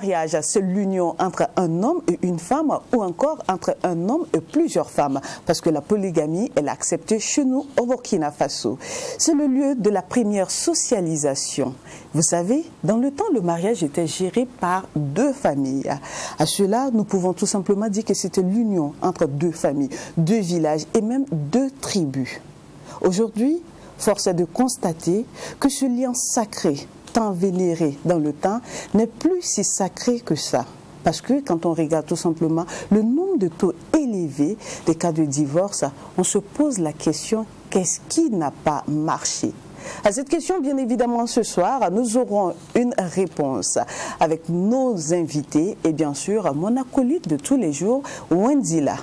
mariage, c'est l'union entre un homme et une femme ou encore entre un homme et plusieurs femmes. Parce que la polygamie, elle est acceptée chez nous au Burkina Faso. C'est le lieu de la première socialisation. Vous savez, dans le temps, le mariage était géré par deux familles. À cela, nous pouvons tout simplement dire que c'était l'union entre deux familles, deux villages et même deux tribus. Aujourd'hui, force est de constater que ce lien sacré, tant vénéré dans le temps, n'est plus si sacré que ça. Parce que quand on regarde tout simplement le nombre de taux élevés des cas de divorce, on se pose la question, qu'est-ce qui n'a pas marché ? À cette question, bien évidemment, ce soir, nous aurons une réponse avec nos invités et bien sûr mon acolyte de tous les jours, Wendila.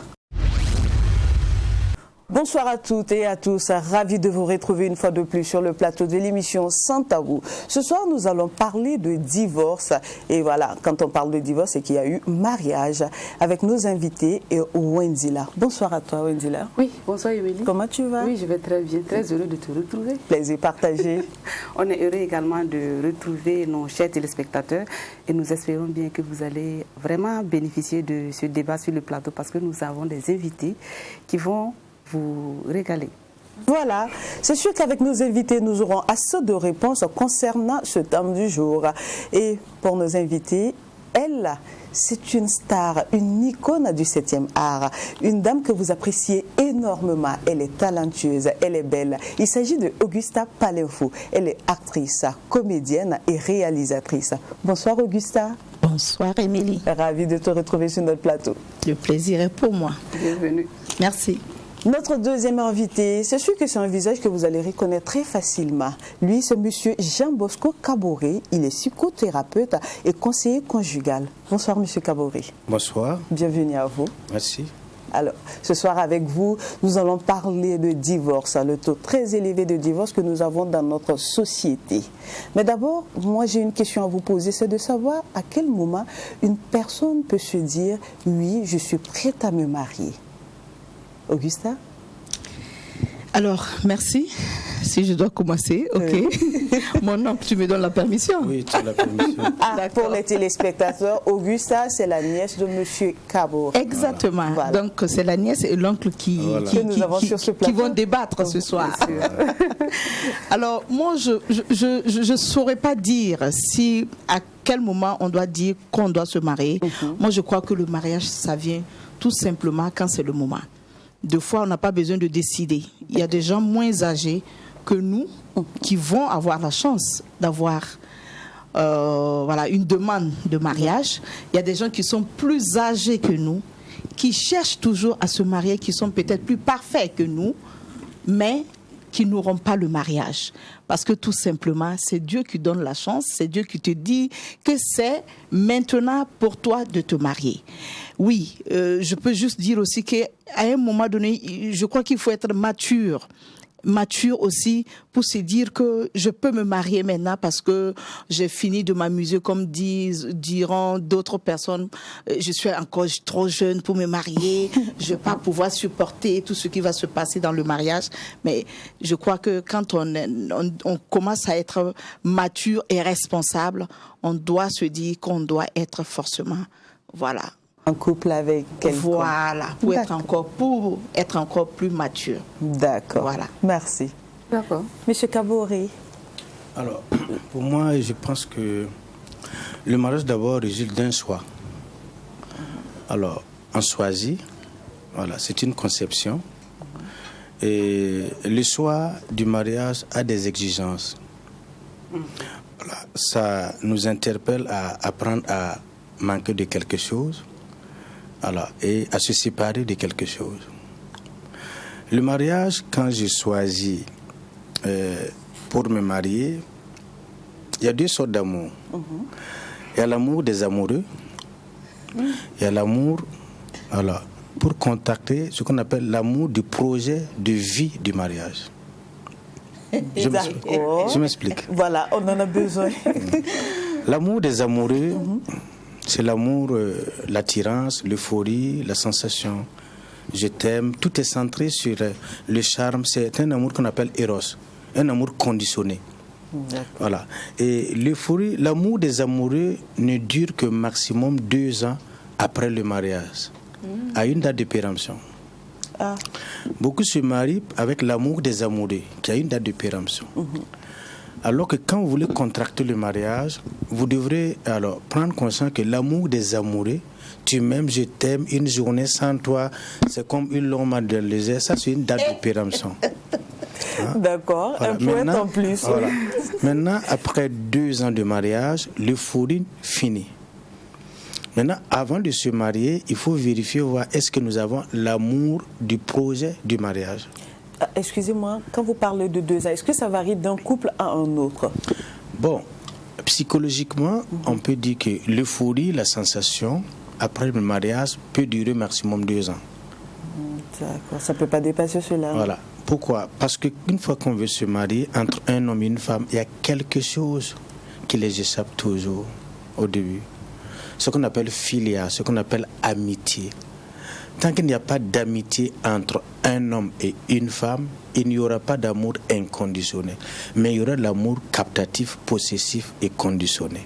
Bonsoir à toutes et à tous, ravi de vous retrouver une fois de plus sur le plateau de l'émission Sans Tabou. Ce soir, nous allons parler de divorce. Et voilà, quand on parle de divorce, c'est qu'il y a eu mariage avec nos invités et Wendila. Bonsoir à toi, Wendila. Oui, bonsoir Émilie. Comment tu vas? Oui, je vais très bien, très heureux de te retrouver. Plaisir partagé. On est heureux également de retrouver nos chers téléspectateurs et nous espérons bien que vous allez vraiment bénéficier de ce débat sur le plateau parce que nous avons des invités qui vont vous régaler. Voilà, c'est sûr qu'avec nos invités, nous aurons assez de réponses concernant ce thème du jour. Et pour nos invités, elle, c'est une star, une icône du 7e art, une dame que vous appréciez énormément. Elle est talentueuse, elle est belle. Il s'agit de Augusta Palenfo. Elle est actrice, comédienne et réalisatrice. Bonsoir Augusta. Bonsoir Émilie. Ravie de te retrouver sur notre plateau. Le plaisir est pour moi. Bienvenue. Merci. Notre deuxième invité, c'est sûr que c'est un visage que vous allez reconnaître très facilement. Lui, c'est monsieur Jean-Bosco Kaboré. Il est psychothérapeute et conseiller conjugal. Bonsoir, monsieur Kaboré. Bonsoir. Bienvenue à vous. Merci. Alors, ce soir avec vous, nous allons parler de divorce, le taux très élevé de divorce que nous avons dans notre société. Mais d'abord, moi j'ai une question à vous poser, c'est de savoir à quel moment une personne peut se dire « oui, je suis prête à me marier ». Augusta? Alors, merci. Si je dois commencer, ok. Mon oncle, tu me donnes la permission? Oui, tu as la permission. Pour les téléspectateurs, Augusta, c'est la nièce de monsieur Kaboré. Exactement. Voilà. Donc, c'est la nièce et l'oncle qui vont débattre ce soir. Alors, moi, je ne saurais pas dire si à quel moment on doit dire qu'on doit se marier. Moi, je crois que le mariage, ça vient tout simplement quand c'est le moment. Deux fois, on n'a pas besoin de décider. Il y a des gens moins âgés que nous qui vont avoir la chance d'avoir une demande de mariage. Il y a des gens qui sont plus âgés que nous, qui cherchent toujours à se marier, qui sont peut-être plus parfaits que nous, mais qui n'auront pas le mariage. Parce que tout simplement, c'est Dieu qui donne la chance, c'est Dieu qui te dit que c'est maintenant pour toi de te marier. Oui, je peux juste dire aussi qu'à un moment donné, je crois qu'il faut être mature aussi pour se dire que je peux me marier maintenant parce que j'ai fini de m'amuser comme diront d'autres personnes. Je suis encore trop jeune pour me marier. Je vais pas pouvoir supporter tout ce qui va se passer dans le mariage. Mais je crois que quand on commence à être mature et responsable, on doit se dire qu'on doit être forcément, en couple avec quelqu'un. Voilà, pour être encore plus mature. D'accord. Voilà. Merci. D'accord. Monsieur Kaboré. Alors, pour moi, je pense que le mariage d'abord résulte d'un choix. Alors, on choisit, c'est une conception. Et le choix du mariage a des exigences. Ça nous interpelle à apprendre à manquer de quelque chose. Et à se séparer de quelque chose. Le mariage, quand j'ai choisi pour me marier, il y a deux sortes d'amour. Il y a l'amour des amoureux, il y a l'amour pour contacter ce qu'on appelle l'amour du projet de vie du mariage. Je m'explique. Voilà, on en a besoin. L'amour des amoureux, c'est l'amour, l'attirance, l'euphorie, la sensation. Je t'aime. Tout est centré sur le charme. C'est un amour qu'on appelle Eros, un amour conditionné. Voilà. Et l'euphorie, l'amour des amoureux ne dure que maximum 2 ans après le mariage, à une date de péremption. Beaucoup se marient avec l'amour des amoureux, qui a une date de péremption. Alors que quand vous voulez contracter le mariage, vous devrez alors prendre conscience que l'amour des amoureux, tu m'aimes, je t'aime, une journée sans toi, c'est comme une longue marche dans le désert, ça c'est une date de péremption. D'accord, voilà. Un point en plus. Voilà. Maintenant, après 2 ans de mariage, l'euphorie finit. Maintenant, avant de se marier, il faut vérifier, voir est-ce que nous avons l'amour du projet du mariage. Excusez-moi, quand vous parlez de 2 ans, est-ce que ça varie d'un couple à un autre? Bon, psychologiquement, on peut dire que l'euphorie, la sensation, après le mariage, peut durer maximum 2 ans. D'accord, ça ne peut pas dépasser cela. Voilà. Pourquoi? Parce qu'une fois qu'on veut se marier, entre un homme et une femme, il y a quelque chose qui les échappe toujours au début. Ce qu'on appelle philia, ce qu'on appelle amitié. Tant qu'il n'y a pas d'amitié entre un homme et une femme, il n'y aura pas d'amour inconditionnel. Mais il y aura de l'amour captatif, possessif et conditionné.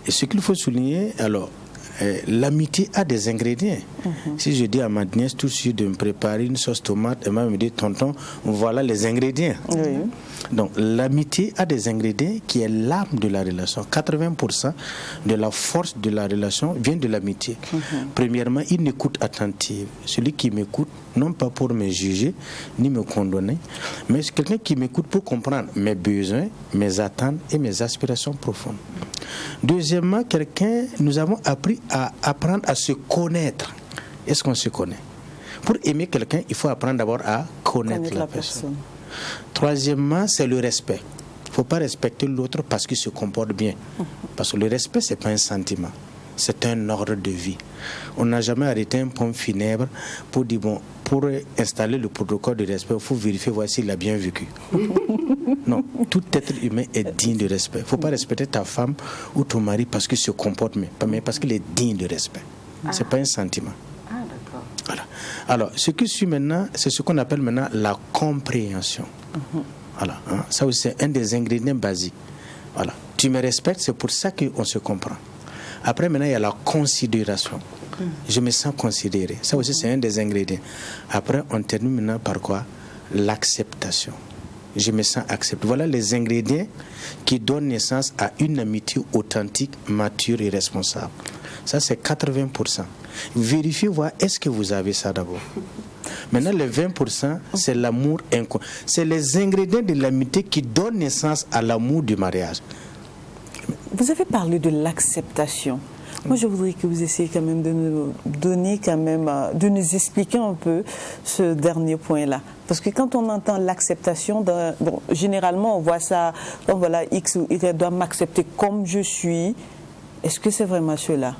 Et ce qu'il faut souligner, alors, l'amitié a des ingrédients. Si je dis à ma nièce tout de suite de me préparer une sauce tomate, elle va me dire, tonton, voilà les ingrédients. Oui. Donc l'amitié a des ingrédients qui est l'âme de la relation. 80% de la force de la relation vient de l'amitié. Premièrement, une écoute attentive. Celui qui m'écoute, non pas pour me juger, ni me condamner, mais c'est quelqu'un qui m'écoute pour comprendre mes besoins, mes attentes et mes aspirations profondes. Deuxièmement, nous avons appris à apprendre à se connaître. Est-ce qu'on se connaît? Pour aimer quelqu'un, il faut apprendre d'abord à connaître la personne. Troisièmement, c'est le respect. Il ne faut pas respecter l'autre parce qu'il se comporte bien. Parce que le respect, ce n'est pas un sentiment. C'est un ordre de vie. On n'a jamais arrêté un pont funèbre pour dire, bon, pour installer le protocole de respect, il faut vérifier, voir s'il a bien vécu. Non, tout être humain est digne de respect. Il ne faut pas respecter ta femme ou ton mari parce qu'il se comporte bien, mais parce qu'il est digne de respect. Ce n'est pas un sentiment. D'accord. Voilà. Alors, ce qui suit maintenant, c'est ce qu'on appelle maintenant la compréhension. Voilà, hein? Ça aussi, c'est un des ingrédients basiques. Voilà. Tu me respectes, c'est pour ça qu'on se comprend. Après, maintenant, il y a la considération. Je me sens considéré. Ça aussi, c'est un des ingrédients. Après, on termine maintenant par quoi? L'acceptation. Je me sens accepté. Voilà les ingrédients qui donnent naissance à une amitié authentique, mature et responsable. Ça, c'est 80%. Vérifiez, voir, est-ce que vous avez ça d'abord? Maintenant, les 20%, c'est l'amour inconscient. C'est les ingrédients de l'amitié qui donnent naissance à l'amour du mariage. Vous avez parlé de l'acceptation. Moi, je voudrais que vous essayiez quand même de nous donner, de nous expliquer un peu ce dernier point-là. Parce que quand on entend l'acceptation, généralement, on voit ça, donc voilà, X ou Y doit m'accepter comme je suis. Est-ce que c'est vraiment cela?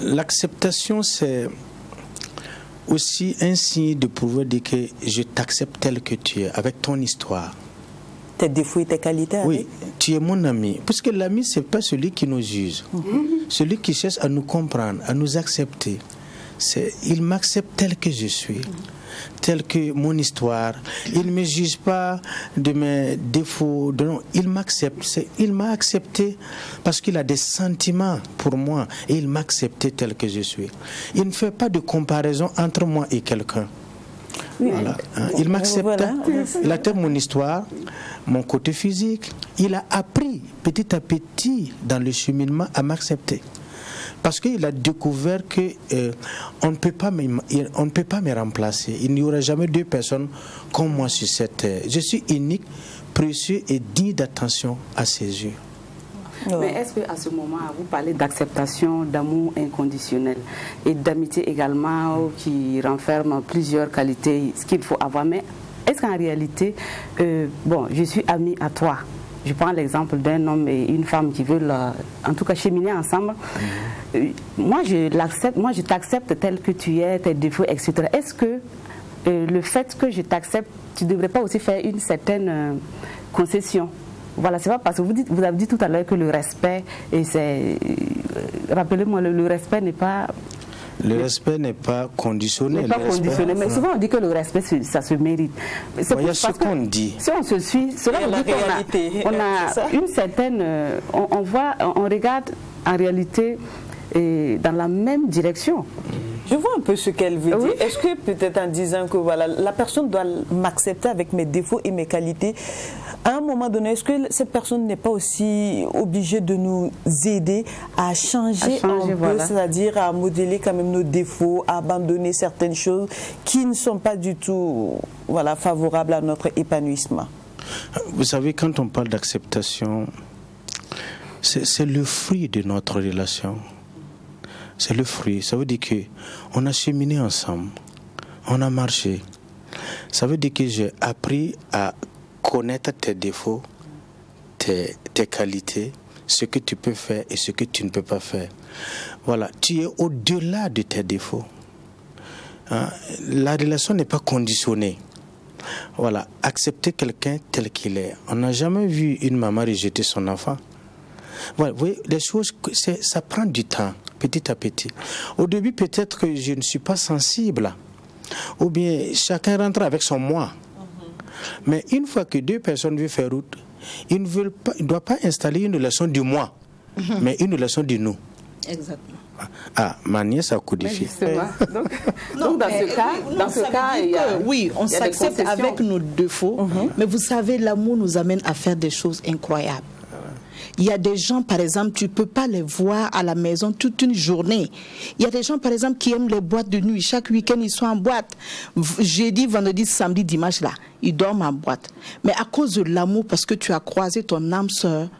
L'acceptation, c'est aussi un signe de pouvoir dire que je t'accepte tel que tu es, avec ton histoire. Tes défauts et tes qualités. Oui, tu es mon ami. Parce que l'ami, ce n'est pas celui qui nous juge. Celui qui cherche à nous comprendre, à nous accepter. Il m'accepte tel que je suis, tel que mon histoire. Il ne me juge pas de mes défauts. Non, il m'accepte. Il m'a accepté parce qu'il a des sentiments pour moi et il m'a accepté tel que je suis. Il ne fait pas de comparaison entre moi et quelqu'un. Voilà. Il m'accepte, il a mon histoire, mon côté physique. Il a appris petit à petit dans le cheminement à m'accepter. Parce qu'il a découvert qu'on ne peut pas me remplacer. Il n'y aura jamais 2 personnes comme moi sur cette terre. Je suis unique, précieux et digne d'attention à ses yeux. Mais est-ce qu'à ce moment, vous parlez d'acceptation, d'amour inconditionnel et d'amitié également qui renferme plusieurs qualités, ce qu'il faut avoir. Mais est-ce qu'en réalité, je suis amie à toi. Je prends l'exemple d'un homme et une femme qui veulent, en tout cas, cheminer ensemble. Moi, je t'accepte tel que tu es, tes défauts, etc. Est-ce que le fait que je t'accepte, tu ne devrais pas aussi faire une certaine concession? Voilà, c'est pas parce que vous avez dit tout à l'heure que le respect, rappelez-moi, le respect n'est pas Le respect n'est pas conditionné. Mais souvent on dit que le respect, ça se mérite. Il y a ce qu'on dit. Si on se suit, cela veut dire qu'on a une certaine... On regarde en réalité dans la même direction. Je vois un peu ce qu'elle veut dire. Est-ce que peut-être en disant que voilà, la personne doit m'accepter avec mes défauts et mes qualités, à un moment donné, est-ce que cette personne n'est pas aussi obligée de nous aider à changer un peu, c'est-à-dire à modeler quand même nos défauts, à abandonner certaines choses qui ne sont pas du tout favorables à notre épanouissement? Vous savez, quand on parle d'acceptation, c'est le fruit de notre relation. C'est le fruit. Ça veut dire qu'on a cheminé ensemble. On a marché. Ça veut dire que j'ai appris à connaître tes défauts, tes qualités, ce que tu peux faire et ce que tu ne peux pas faire. Voilà. Tu es au-delà de tes défauts. La relation n'est pas conditionnée. Voilà. Accepter quelqu'un tel qu'il est. On n'a jamais vu une maman rejeter son enfant. Voilà, vous voyez, les choses, ça prend du temps, petit à petit. Au début, peut-être que je ne suis pas sensible, ou bien chacun rentre avec son moi. Mais une fois que deux personnes veulent faire route, ils ne doivent pas installer une relation du moi, mais une relation du nous. Exactement. Ah, ma nièce a codifié. Donc dans ce cas, oui, on s'accepte avec nos défauts, mais vous savez, l'amour nous amène à faire des choses incroyables. Il y a des gens, par exemple, tu ne peux pas les voir à la maison toute une journée. Il y a des gens, par exemple, qui aiment les boîtes de nuit. Chaque week-end, ils sont en boîte. Jeudi, vendredi, samedi, dimanche, là, ils dorment en boîte. Mais à cause de l'amour, parce que tu as croisé ton âme sœur,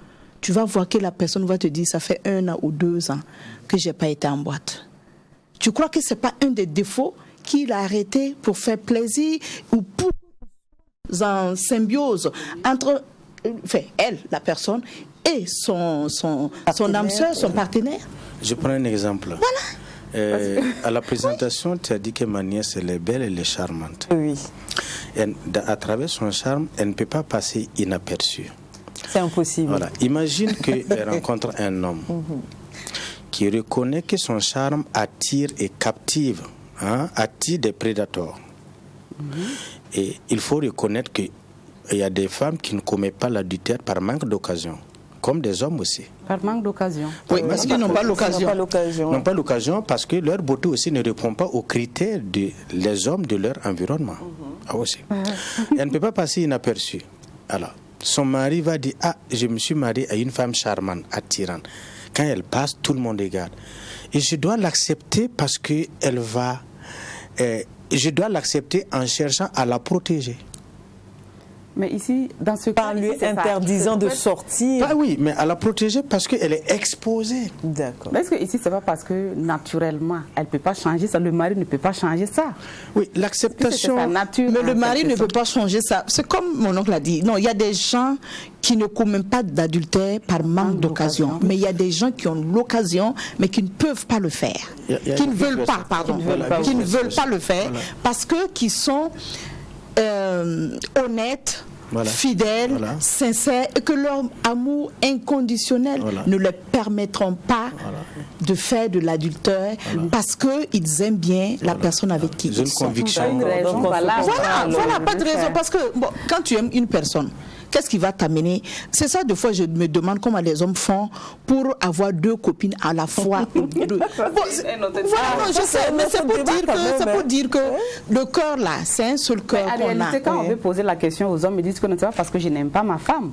tu vas voir que la personne va te dire, ça fait 1 an ou 2 ans que je n'ai pas été en boîte. Tu crois que ce n'est pas un des défauts qu'il a arrêté pour faire plaisir ou pour en symbiose entre elle, la personne, et son âme sœur, son partenaire. Je prends un exemple. Voilà. À la présentation, tu as dit que ma nièce, elle est belle, elle est charmante. Oui. À travers son charme, elle ne peut pas passer inaperçue. C'est impossible. Voilà. Imagine qu'elle rencontre un homme qui reconnaît que son charme attire et captive, attire des prédateurs. Et il faut reconnaître qu'il y a des femmes qui ne commettent pas l'adultère par manque d'occasion. Comme des hommes aussi. Par manque d'occasion. Oui, parce qu'ils n'ont pas l'occasion. N'ont pas l'occasion parce que leur beauté aussi ne répond pas aux critères des hommes de leur environnement. Aussi. Elle ne peut pas passer inaperçue. Alors, son mari va dire, je me suis marié à une femme charmante, attirante. Quand elle passe, tout le monde regarde. Et je dois l'accepter parce qu'elle va... je dois l'accepter en cherchant à la protéger. Mais ici, dans ce cas, en lui interdisant de sortir. Ah oui, mais à la protéger parce qu'elle est exposée. D'accord. Mais est-ce que ici, c'est pas parce que naturellement, elle ne peut pas changer ça, le mari ne peut pas changer ça? Oui, l'acceptation. Mais le mari ne peut pas changer ça. C'est comme mon oncle a dit. Non, il y a des gens qui ne commettent pas d'adultère par manque d'occasion. Mais il y a des gens qui ont l'occasion, mais qui ne peuvent pas le faire. Qui ne veulent pas, pardon. Qui ne veulent pas le faire parce qu'ils sont honnêtes, fidèles, sincères, et que leur amour inconditionnel ne leur permettront pas de faire de l'adultère parce qu'ils aiment bien la personne avec qui ils sont. Voilà, pas de raison. Parce que quand tu aimes une personne, qu'est-ce qui va t'amener? C'est ça, des fois, je me demande comment les hommes font pour avoir 2 copines à la fois. Je sais, mais c'est pour dire que le cœur, là, c'est un seul cœur qu'on a. En réalité, quand on veut poser la question aux hommes, ils disent que non, c'est pas parce que je n'aime pas ma femme.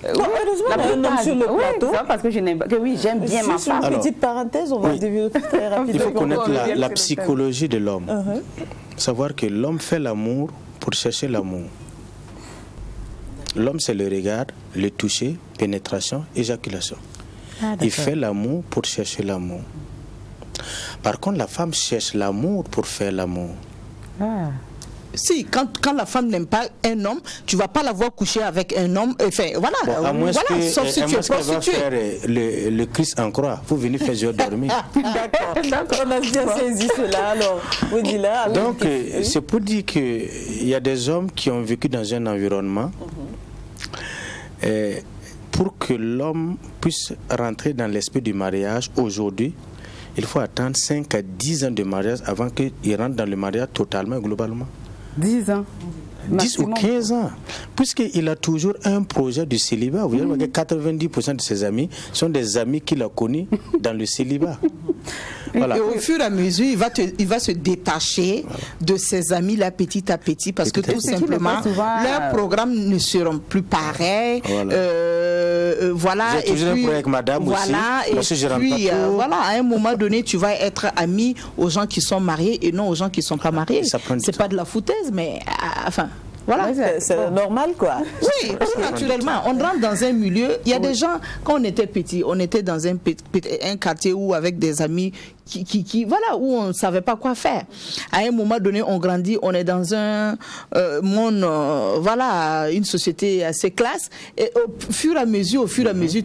Heureusement, un homme sur le plateau. C'est parce que je n'aime pas. Oui, j'aime bien ma femme. Une petite parenthèse, on va développer très rapidement. Il faut connaître la psychologie de l'homme. Savoir que l'homme fait l'amour pour chercher l'amour. L'homme, c'est le regard, le toucher, pénétration, éjaculation. Il fait l'amour pour chercher l'amour. Par contre, la femme cherche l'amour pour faire l'amour. Si, quand la femme n'aime pas un homme, tu ne vas pas la voir coucher avec un homme. Enfin, voilà. Sauf si tu es prostituée. Faire le Christ en croix. Vous venez faire jouer dormir. D'accord, on a bien saisi cela. Alors, vous dites là. Donc, c'est pour dire qu'il y a des hommes qui ont vécu dans un environnement. Pour que l'homme puisse rentrer dans l'esprit du mariage aujourd'hui, il faut attendre 5 à 10 ans de mariage avant qu'il rentre dans le mariage totalement et globalement. 10 ans 10 ou 15 ans. Puisqu'il a toujours un projet de célibat. Vous voyez que 90% de ses amis sont des amis qu'il a connus dans le célibat. Voilà. Et au fur et à mesure, il va se détacher de ses amis là petit à petit parce que tout simplement, leurs programmes ne seront plus pareils. Voilà. J'ai toujours un problème avec madame voilà, aussi. Et puis, voilà, à un moment donné, tu vas être ami aux gens qui sont mariés et non aux gens qui ne sont pas mariés. C'est pas de la foutaise, mais enfin... Voilà. C'est normal, quoi. Oui, naturellement. On rentre dans un milieu. Il y a des gens, quand on était petit, on était dans un quartier où avec des amis voilà, où on ne savait pas quoi faire. À un moment donné, on grandit, on est dans un monde, voilà, une société assez classe. Et au fur et à mesure,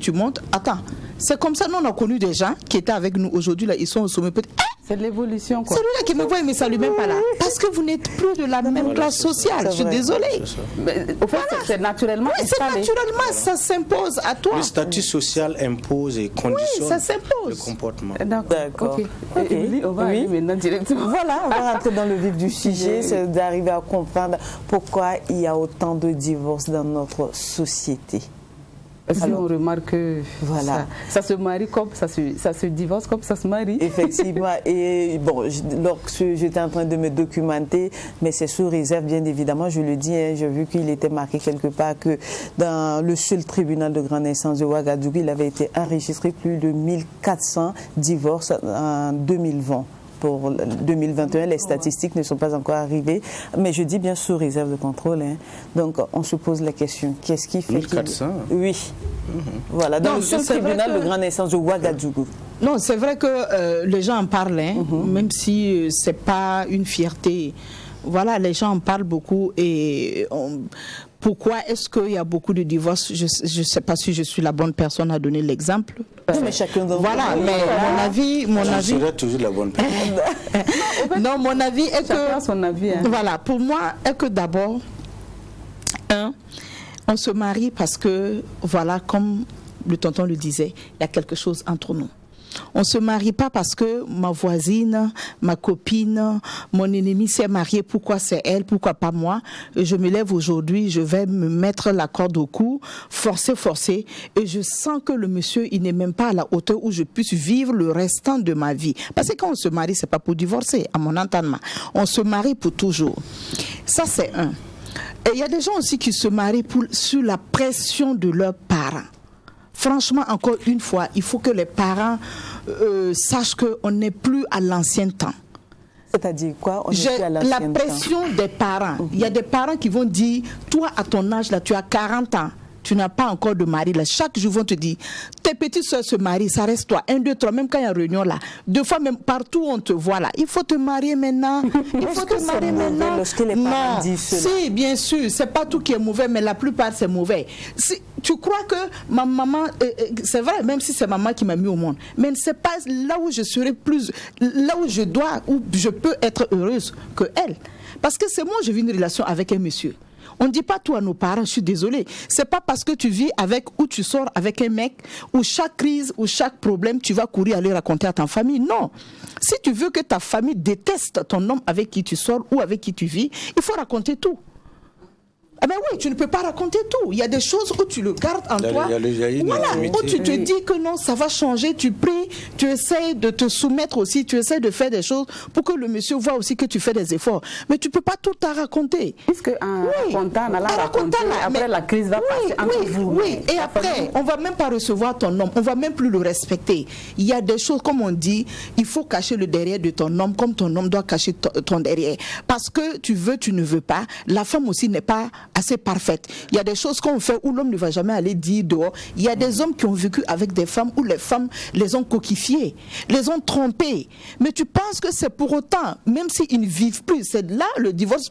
tu montes. Attends, c'est comme ça, nous, on a connu des gens qui étaient avec nous aujourd'hui, là, ils sont au sommet. C'est de l'évolution, quoi. Celui-là qui me voit, il ne me salue même pas là. Parce que vous n'êtes plus de la même classe sociale. Je suis désolée. Mais, au fait, voilà. C'est naturellement installé. C'est naturellement, ça s'impose à toi. Le statut social impose et conditionne le comportement. D'accord. Okay. On va aller maintenant directement. Voilà, on va rentrer dans le vif du sujet, c'est d'arriver à comprendre pourquoi il y a autant de divorces dans notre société. Parce qu'on remarque que voilà. ça se marie comme ça se divorce comme ça se marie. Effectivement. Et bon, lorsque j'étais en train de me documenter, mais c'est sous réserve, bien évidemment, je le dis, j'ai vu qu'il était marqué quelque part que dans le seul tribunal de grande instance de Ouagadougou, il avait été enregistré plus de 1400 divorces en 2020. Pour 2021, les statistiques ne sont pas encore arrivées, mais je dis bien sous réserve de contrôle. Hein. Donc, on se pose la question, qu'est-ce qui fait 1400 Oui. Voilà, dans le seul tribunal de grande instance de Ouagadougou. Non, c'est vrai que les gens en parlent, hein, même si ce n'est pas une fierté. Voilà, les gens en parlent beaucoup et... Pourquoi est-ce qu'il y a beaucoup de divorces? Je ne sais pas si je suis la bonne personne à donner l'exemple. Non, mais chacun d'entre voilà, mais mon avis... Je serai toujours la bonne personne. Non, mon avis est chacun que... son avis, hein. Voilà, pour moi, est que d'abord, on se marie parce que, voilà, comme le tonton le disait, il y a quelque chose entre nous. On ne se marie pas parce que ma voisine, ma copine, mon ennemi s'est marié, pourquoi c'est elle, pourquoi pas moi. Et je me lève aujourd'hui, je vais me mettre la corde au cou, forcer, et je sens que le monsieur, il n'est même pas à la hauteur où je puisse vivre le restant de ma vie. Parce que quand on se marie, c'est pas pour divorcer, à mon entendement. On se marie pour toujours. Ça, c'est un. Et il y a des gens aussi qui se marient sous la pression de leurs parents. Franchement, encore une fois, il faut que les parents sachent qu'on n'est plus à l'ancien temps. C'est-à-dire quoi? On n'est plus à l'ancien temps. La pression des parents. Il y a des parents qui vont dire, toi, à ton âge, là, tu as 40 ans. Tu n'as pas encore de mari. Là. Chaque jour, ils vont te dire, tes petites soeurs se marient, ça reste toi. 1, 2, 3, même quand il y a une réunion là. 2 fois, même partout où on te voit là. Il faut te marier maintenant. Il faut te marier maintenant. Lorsque les parents disent cela. Si, bien sûr. C'est pas tout qui est mauvais, mais la plupart, c'est mauvais. Tu crois que ma maman, c'est vrai, même si c'est maman qui m'a mis au monde, mais c'est pas là où je serai plus, là où je dois, où je peux être heureuse que elle. Parce que c'est moi, je vis une relation avec un monsieur. On ne dit pas tout à nos parents, je suis désolée. C'est pas parce que tu vis avec ou tu sors avec un mec où chaque crise ou chaque problème, tu vas courir aller raconter à ta famille. Non. Si tu veux que ta famille déteste ton homme avec qui tu sors ou avec qui tu vis, il faut raconter tout. Ah ben oui, tu ne peux pas raconter tout. Il y a des choses où tu le gardes en toi. Voilà, où tu te dis que non, ça va changer. Tu pries, tu essaies de te soumettre aussi, tu essaies de faire des choses pour que le monsieur voit aussi que tu fais des efforts. Mais tu ne peux pas tout à raconter. Puisque en racontant, après la crise va passer entre vous. Oui, et après, on ne va même pas recevoir ton homme, on ne va même plus le respecter. Il y a des choses, comme on dit, il faut cacher le derrière de ton homme comme ton homme doit cacher ton derrière. Parce que tu veux, tu ne veux pas. La femme aussi n'est pas assez parfaite. Il y a des choses qu'on fait où l'homme ne va jamais aller dire dehors. Il y a des hommes qui ont vécu avec des femmes où les femmes les ont coquifiées, les ont trompées. Mais tu penses que c'est pour autant, même s'ils ne vivent plus, c'est là le divorce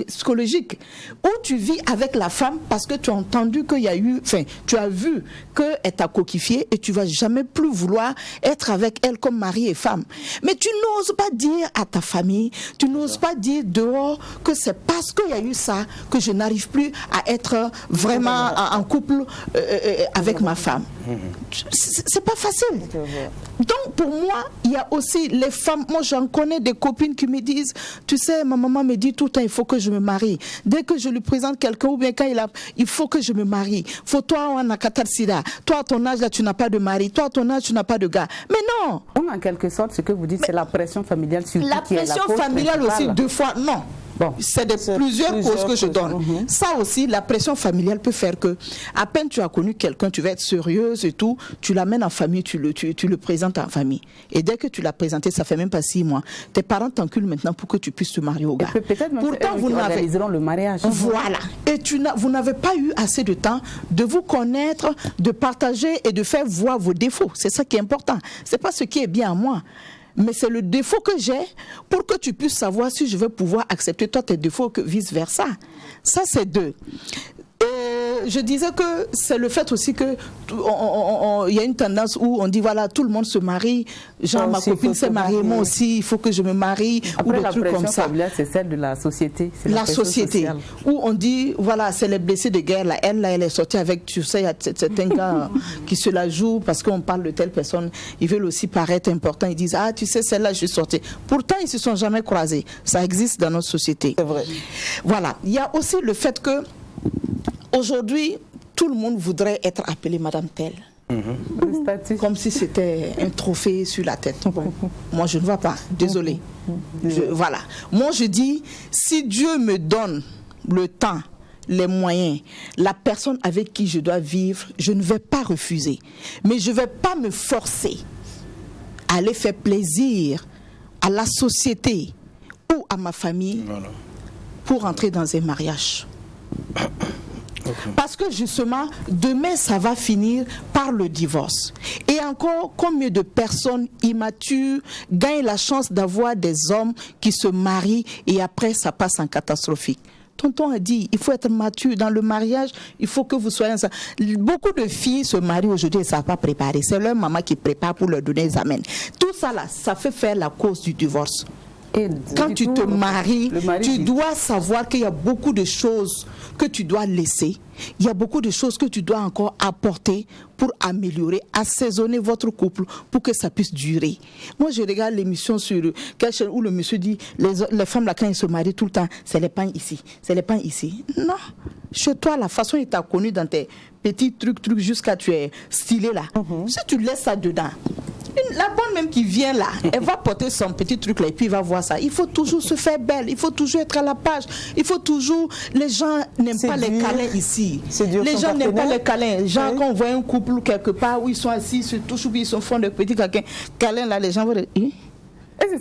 psychologique, où tu vis avec la femme parce que tu as entendu qu'il y a eu, enfin, tu as vu qu'elle t'a coquifié et tu vas jamais plus vouloir être avec elle comme mari et femme. Mais tu n'oses pas dire à ta famille, tu n'oses pas dire dehors que c'est parce qu'il y a eu ça ça que je n'arrive plus à être vraiment en couple avec ma femme. C'est pas facile. Donc pour moi, il y a aussi les femmes. Moi, j'en connais des copines qui me disent, tu sais, ma maman me dit tout le temps, il faut que je me marie. Dès que je lui présente quelqu'un, ou bien quand il faut que je me marie. Faut toi, on a Katarsida. Toi, à ton âge, là, tu n'as pas de mari. Toi, à ton âge, tu n'as pas de gars. Mais non. En quelque sorte, ce que vous dites, c'est la pression familiale. La pression familiale aussi, deux fois, non. Bon, c'est plusieurs causes que je donne. Ça aussi, la pression familiale peut faire que, à peine tu as connu quelqu'un, tu vas être sérieuse et tout, tu l'amènes en famille, tu le présentes en famille. Et dès que tu l'as présenté, ça fait même pas 6 mois, tes parents t'enculent maintenant pour que tu puisses te marier au gars. Pourtant, vous organiseront le mariage. Voilà. Et vous n'avez pas eu assez de temps de vous connaître, de partager et de faire voir vos défauts. C'est ça qui est important. C'est pas ce qui est bien à moi. Mais c'est le défaut que j'ai pour que tu puisses savoir si je vais pouvoir accepter toi tes défauts que vice-versa. Ça, c'est 2. Je disais que c'est le fait aussi que il y a une tendance où on dit voilà, tout le monde se marie, genre ma copine s'est mariée, moi aussi il faut que je me marie. Après, ou des trucs comme ça. C'est celle de la société. La société sociale. Où on dit voilà, c'est les blessés de guerre là, elle est sortie avec, tu sais, il y a certains gars qui se la jouent parce qu'on parle de telle personne, ils veulent aussi paraître importants, ils disent ah tu sais celle-là je suis sortie. Pourtant ils se sont jamais croisés. Ça existe dans notre société. C'est vrai. Voilà, il y a aussi le fait que aujourd'hui, tout le monde voudrait être appelé Madame Telle. Comme si c'était un trophée sur la tête. Moi, je ne vois pas. Désolée. Voilà. Moi, je dis, si Dieu me donne le temps, les moyens, la personne avec qui je dois vivre, je ne vais pas refuser. Mais je ne vais pas me forcer à aller faire plaisir à la société ou à ma famille pour entrer dans un mariage. Parce que justement, demain, ça va finir par le divorce. Et encore, combien de personnes immatures gagnent la chance d'avoir des hommes qui se marient et après, ça passe en catastrophique. Tonton a dit, il faut être mature dans le mariage, il faut que vous soyez... Beaucoup de filles se marient aujourd'hui et ne savent pas préparer. C'est leur maman qui prépare pour leur donner les amènes. Tout ça là, ça fait faire la cause du divorce. Et quand tu te maries, tu dois savoir qu'il y a beaucoup de choses que tu dois laisser. Il y a beaucoup de choses que tu dois encore apporter pour améliorer, assaisonner votre couple pour que ça puisse durer. Moi, je regarde l'émission sur où le monsieur dit les femmes là quand ils se marient tout le temps, c'est les pains ici, c'est les pains ici. Non, chez toi la façon il t'a connu dans tes petits trucs jusqu'à tu es stylé là. Si tu laisses ça dedans. La bonne même qui vient là, elle va porter son petit truc là et puis il va voir ça. Il faut toujours se faire belle, il faut toujours être à la page, il faut toujours... Les gens n'aiment pas les câlins ici. Les gens n'aiment pas les câlins. Genre quand on voit un couple quelque part où ils sont assis, ils se touchent ou ils sont fond de petits câlins là, les gens vont dire...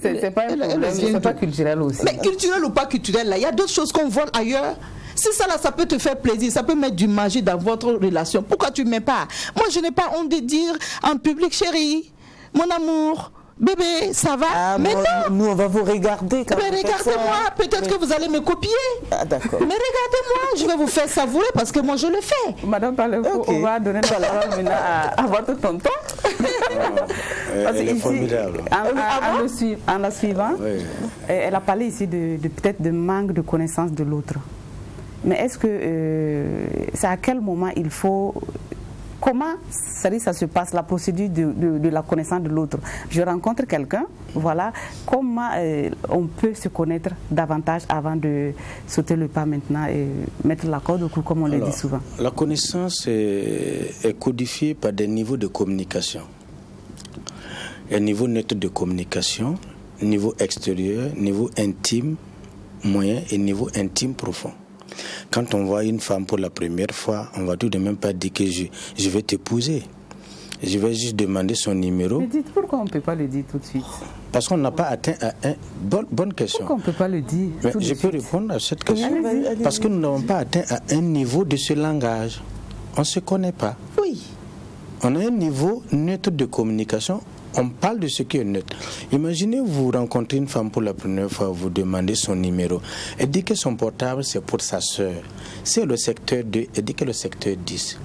C'est pas un problème, c'est pas culturel aussi. Mais culturel ou pas culturel là, il y a d'autres choses qu'on voit ailleurs. Si ça là, ça peut te faire plaisir, ça peut mettre du magie dans votre relation. Pourquoi tu ne mets pas? Moi je n'ai pas honte de dire en public, chérie, mon amour, bébé, ça va? Mais non. Nous, on va vous regarder. Mais regardez-moi, peut-être que vous allez me copier. Ah, d'accord. Mais regardez-moi, je vais vous faire savourer parce que moi, je le fais. Madame Palefo, on va donner la parole maintenant à votre tonton. Elle est formidable. En la suivant, elle a parlé ici peut-être de manque de connaissance de l'autre. Mais est-ce que c'est à quel moment il faut... Comment ça se passe, la procédure de la connaissance de l'autre? Je rencontre quelqu'un, voilà, comment on peut se connaître davantage avant de sauter le pas maintenant et mettre la corde au cou, comme on le dit souvent? La connaissance est codifiée par des niveaux de communication. Un niveau neutre de communication, niveau extérieur, niveau intime, moyen et niveau intime profond. Quand on voit une femme pour la première fois, on va tout de même pas dire que je vais t'épouser. Je vais juste demander son numéro. Mais dites pourquoi on ne peut pas le dire tout de suite? Parce qu'on n'a pas atteint à un... Bonne question. Pourquoi on ne peut pas le dire tout de suite? Je peux répondre à cette question. Parce que nous n'avons pas atteint à un niveau de ce langage. On ne se connaît pas. Oui. On a un niveau neutre de communication. On parle de ce qui est neutre. Imaginez, vous rencontrez une femme pour la première fois, vous demandez son numéro. Elle dit que son portable, c'est pour sa soeur. C'est le secteur 2, elle dit que le secteur 10.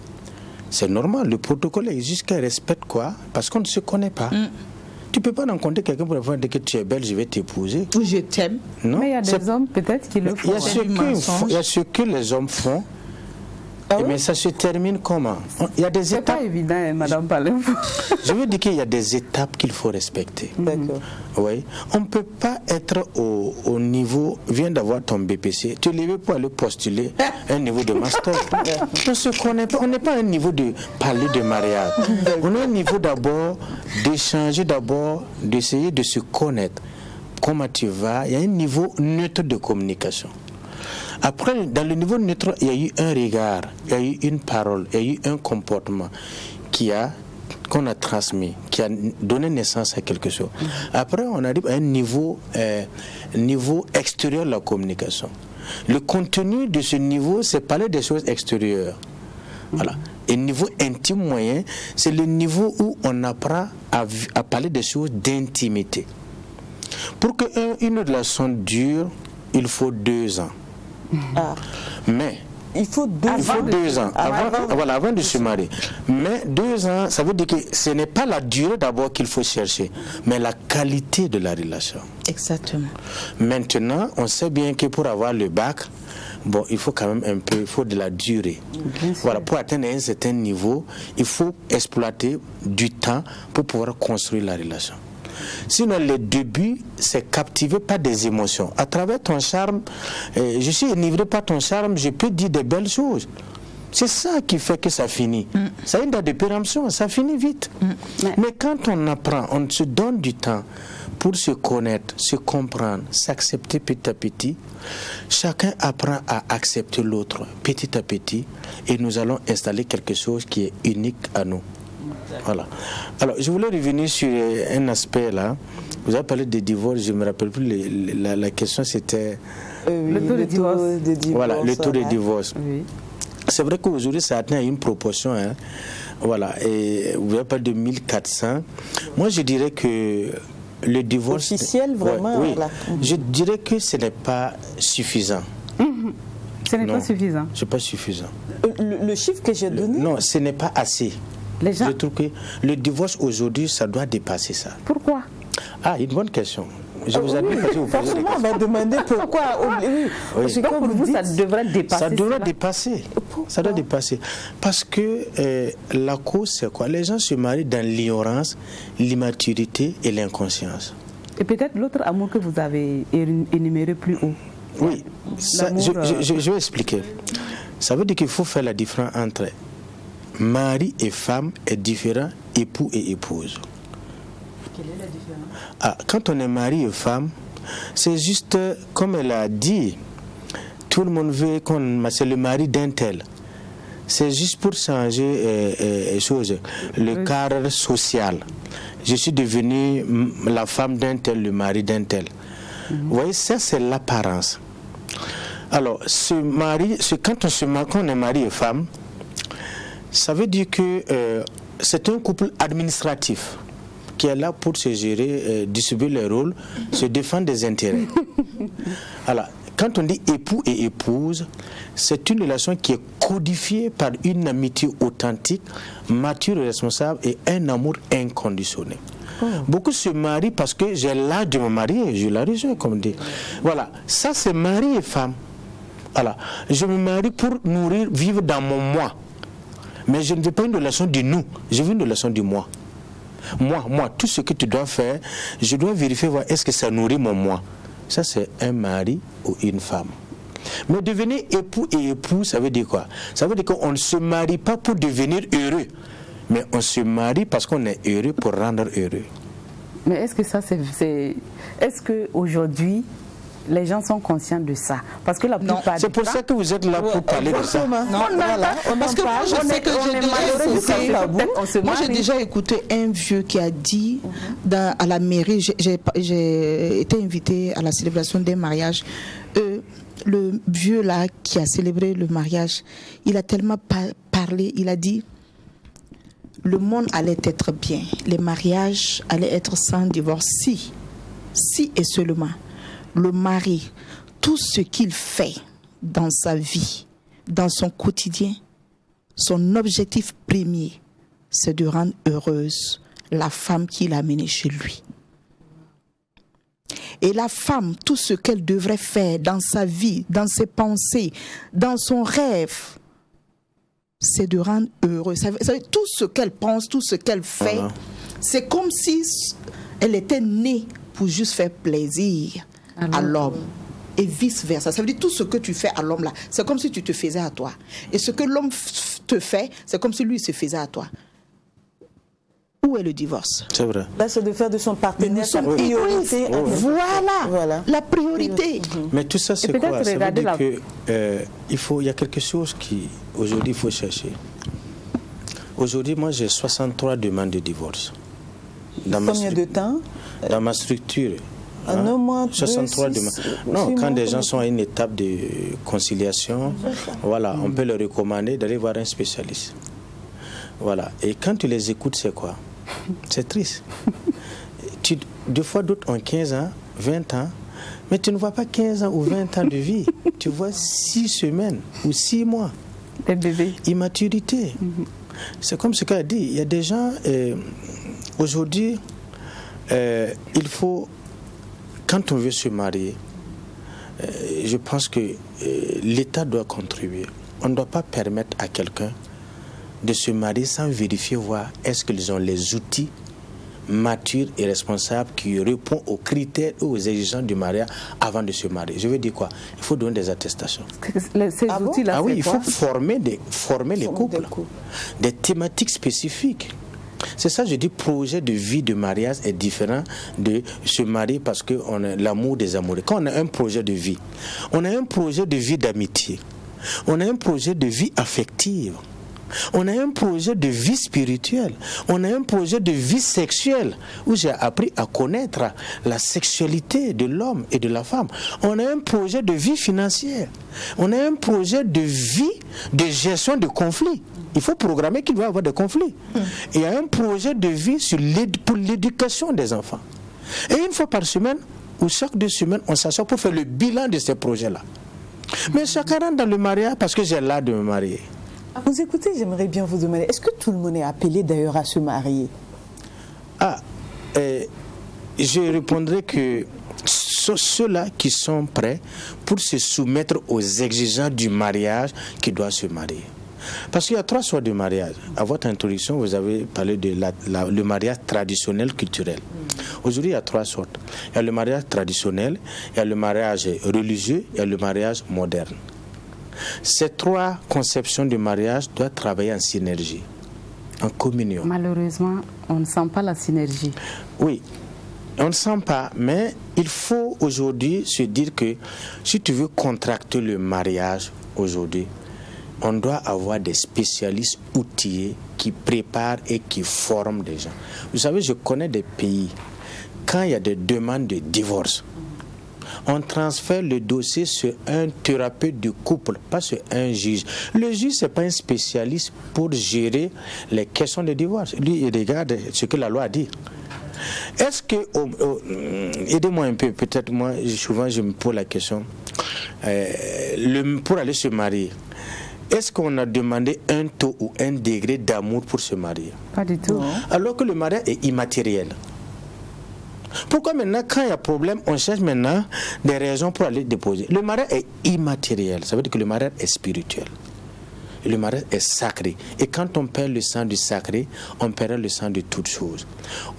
C'est normal, le protocole existe qu'elle respecte quoi? Parce qu'on ne se connaît pas. Tu ne peux pas rencontrer quelqu'un pour avoir dit que tu es belle, je vais t'épouser. Ou je t'aime. Non. Mais il y a des hommes peut-être qui le font. Il y a ce que les hommes font. Ah oui? Mais ça se termine comment? Il y a des étapes. C'est pas évident, hein, Madame Palem. Je veux dire qu'il y a des étapes qu'il faut respecter. D'accord. Oui. On ne peut pas être au niveau, viens d'avoir ton BPC, tu es levé pour aller postuler un niveau de master. On se connaît pas, on n'est pas à un niveau de parler de mariage. On est à un niveau d'abord d'échanger, d'abord d'essayer de se connaître. Comment tu vas? Il y a un niveau neutre de communication. Après, dans le niveau neutre, il y a eu un regard, il y a eu une parole, il y a eu un comportement qu'on a transmis, qui a donné naissance à quelque chose. Après, on arrive à un niveau extérieur de la communication. Le contenu de ce niveau, c'est parler des choses extérieures. Voilà. Et le niveau intime moyen, c'est le niveau où on apprend à parler des choses d'intimité. Pour qu'une relation dure, il faut 2 ans. Mais il faut 2 ans avant de se marier. Mais 2 ans, ça veut dire que ce n'est pas la durée d'abord qu'il faut chercher, mais la qualité de la relation. Exactement. Maintenant, on sait bien que pour avoir le bac, bon, il faut quand même il faut de la durée. Voilà, pour atteindre un certain niveau, il faut exploiter du temps pour pouvoir construire la relation. Sinon, le début, c'est captivé par des émotions. À travers ton charme, je suis enivré par ton charme, je peux dire des belles choses. C'est ça qui fait que ça finit. Ça a une date de péremption, ça finit vite. Mais quand on apprend, on se donne du temps pour se connaître, se comprendre, s'accepter petit à petit, chacun apprend à accepter l'autre petit à petit et nous allons installer quelque chose qui est unique à nous. Voilà. Alors, je voulais revenir sur un aspect là. Vous avez parlé de divorce, je ne me rappelle plus, la question c'était... le taux de divorce. Voilà, le taux de divorce. Oui. C'est vrai qu'aujourd'hui, ça atteint une proportion. Hein. Voilà, et vous avez parlé de 1400. Moi, je dirais que le divorce... Officiel, vraiment? Oui, je dirais que ce n'est pas suffisant. Ce n'est pas suffisant? Ce n'est pas suffisant. Le chiffre que j'ai donné? Non, ce n'est pas assez. Je trouve que le divorce aujourd'hui, ça doit dépasser ça. Pourquoi? Ah, une bonne question. Je vous admets parce que vous posez des questions. On va demander pourquoi. Parce que pour vous, ça devrait dépasser. Ça devrait dépasser. Ça doit dépasser. Parce que la cause, c'est quoi? Les gens se marient dans l'ignorance, l'immaturité et l'inconscience. Et peut-être l'autre amour que vous avez énuméré plus haut. Oui, ça, je vais expliquer. Ça veut dire qu'il faut faire la différence entre mari et femme est différent, époux et épouse. Quelle est la différence? Quand on est mari et femme, c'est juste, comme elle a dit, tout le monde veut c'est le mari d'un tel. C'est juste pour changer le cadre social. Je suis devenue la femme d'un tel, le mari d'un tel. Vous voyez, ça c'est l'apparence. Alors, quand on est mari et femme, ça veut dire que c'est un couple administratif qui est là pour se gérer, distribuer les rôles, se défendre des intérêts. Alors, quand on dit époux et épouse, c'est une relation qui est codifiée par une amitié authentique, mature et responsable et un amour inconditionnel. Beaucoup se marient parce que j'ai l'âge de me marier, je la rejoins comme dit. Voilà, ça c'est mari et femme. Voilà, je me marie pour nourrir, vivre dans mon moi. Mais je ne veux pas une relation du nous, je veux une relation du moi. Moi, tout ce que tu dois faire, je dois vérifier, voir est-ce que ça nourrit mon moi. Ça, c'est un mari ou une femme. Mais devenir époux et épouse, ça veut dire quoi? Ça veut dire qu'on ne se marie pas pour devenir heureux, mais on se marie parce qu'on est heureux pour rendre heureux. Mais est-ce que ça, est-ce qu'aujourd'hui, les gens sont conscients de ça? Parce que la plupart c'est pour ça que vous êtes là pour parler de ça. Non, parce que moi, je sais que j'ai déjà écouté un vieux qui a dit à la mairie, j'ai été invité à la célébration d'un mariage. Le vieux là qui a célébré le mariage, il a tellement parlé, il a dit le monde allait être bien, les mariages allaient être sans divorce si et seulement le mari, tout ce qu'il fait dans sa vie, dans son quotidien, son objectif premier, c'est de rendre heureuse la femme qu'il a amenée chez lui. Et la femme, tout ce qu'elle devrait faire dans sa vie, dans ses pensées, dans son rêve, c'est de rendre heureux. Tout ce qu'elle pense, tout ce qu'elle fait, c'est comme si elle était née pour juste faire plaisir à l'homme. Et vice-versa. Ça veut dire tout ce que tu fais à l'homme là, c'est comme si tu te faisais à toi. Et ce que l'homme te fait, c'est comme si lui se faisait à toi. Où est le divorce? C'est vrai. Là, c'est de faire de son partenaire sa priorité. Voilà, la priorité. Mais tout ça, c'est quoi? Ça veut dire qu'il y a quelque chose qui, aujourd'hui, il faut chercher. Aujourd'hui, moi, j'ai 63 demandes de divorce. Combien de temps? Dans ma structure. Un mois, 63 demandes. Non, quand des gens sont à une étape de conciliation, voilà, on peut leur recommander d'aller voir un spécialiste. Voilà. Et quand tu les écoutes, c'est quoi? C'est triste. Deux fois, d'autres ont 15 ans, 20 ans, mais tu ne vois pas 15 ans ou 20 ans de vie. Tu vois 6 semaines ou 6 mois. Des bébés. Immaturité. C'est comme ce qu'elle a dit. Il y a des gens, aujourd'hui, il faut, quand on veut se marier, je pense que l'État doit contribuer. On ne doit pas permettre à quelqu'un de se marier sans vérifier, voir est-ce qu'ils ont les outils matures et responsables qui répondent aux critères et aux exigences du mariage avant de se marier. Je veux dire quoi? Il faut donner des attestations. Ces outils-là, oui, il faut former les couples, des thématiques spécifiques. C'est ça, je dis, projet de vie de mariage est différent de se marier parce qu'on a l'amour des amoureux. Quand on a un projet de vie, on a un projet de vie d'amitié, on a un projet de vie affective, on a un projet de vie spirituelle, on a un projet de vie sexuelle où j'ai appris à connaître la sexualité de l'homme et de la femme. On a un projet de vie financière, on a un projet de vie de gestion de conflits. Il faut programmer qu'il va y avoir des conflits. Il y a un projet de vie pour l'éducation des enfants. Et une fois par semaine, ou chaque 2 semaines, on s'assoit pour faire le bilan de ces projets-là. Mais chacun rentre dans le mariage parce que j'ai l'art de me marier. Vous écoutez, j'aimerais bien vous demander, est-ce que tout le monde est appelé d'ailleurs à se marier? Je répondrai que ceux-là qui sont prêts pour se soumettre aux exigences du mariage qui doivent se marier. Parce qu'il y a 3 sortes de mariage. À votre introduction, vous avez parlé de le mariage traditionnel culturel. Aujourd'hui, il y a 3 sortes. Il y a le mariage traditionnel, il y a le mariage religieux, il y a le mariage moderne. Ces 3 conceptions de mariage doivent travailler en synergie, en communion. Malheureusement, on ne sent pas la synergie. Oui, on ne sent pas, mais il faut aujourd'hui se dire que si tu veux contracter le mariage aujourd'hui, on doit avoir des spécialistes outillés qui préparent et qui forment des gens. Vous savez, je connais des pays, quand il y a des demandes de divorce, on transfère le dossier sur un thérapeute du couple, pas sur un juge. Le juge, ce n'est pas un spécialiste pour gérer les questions de divorce. Lui, il regarde ce que la loi a dit. Est-ce que, aidez-moi un peu, peut-être moi, souvent je me pose la question, pour aller se marier, est-ce qu'on a demandé un taux ou un degré d'amour pour se marier? Pas du tout. Alors que le mariage est immatériel. Pourquoi maintenant, quand il y a problème, on cherche maintenant des raisons pour aller déposer? Le mariage est immatériel, ça veut dire que le mariage est spirituel. Et le mariage est sacré. Et quand on perd le sang du sacré, on perd le sang de toutes choses.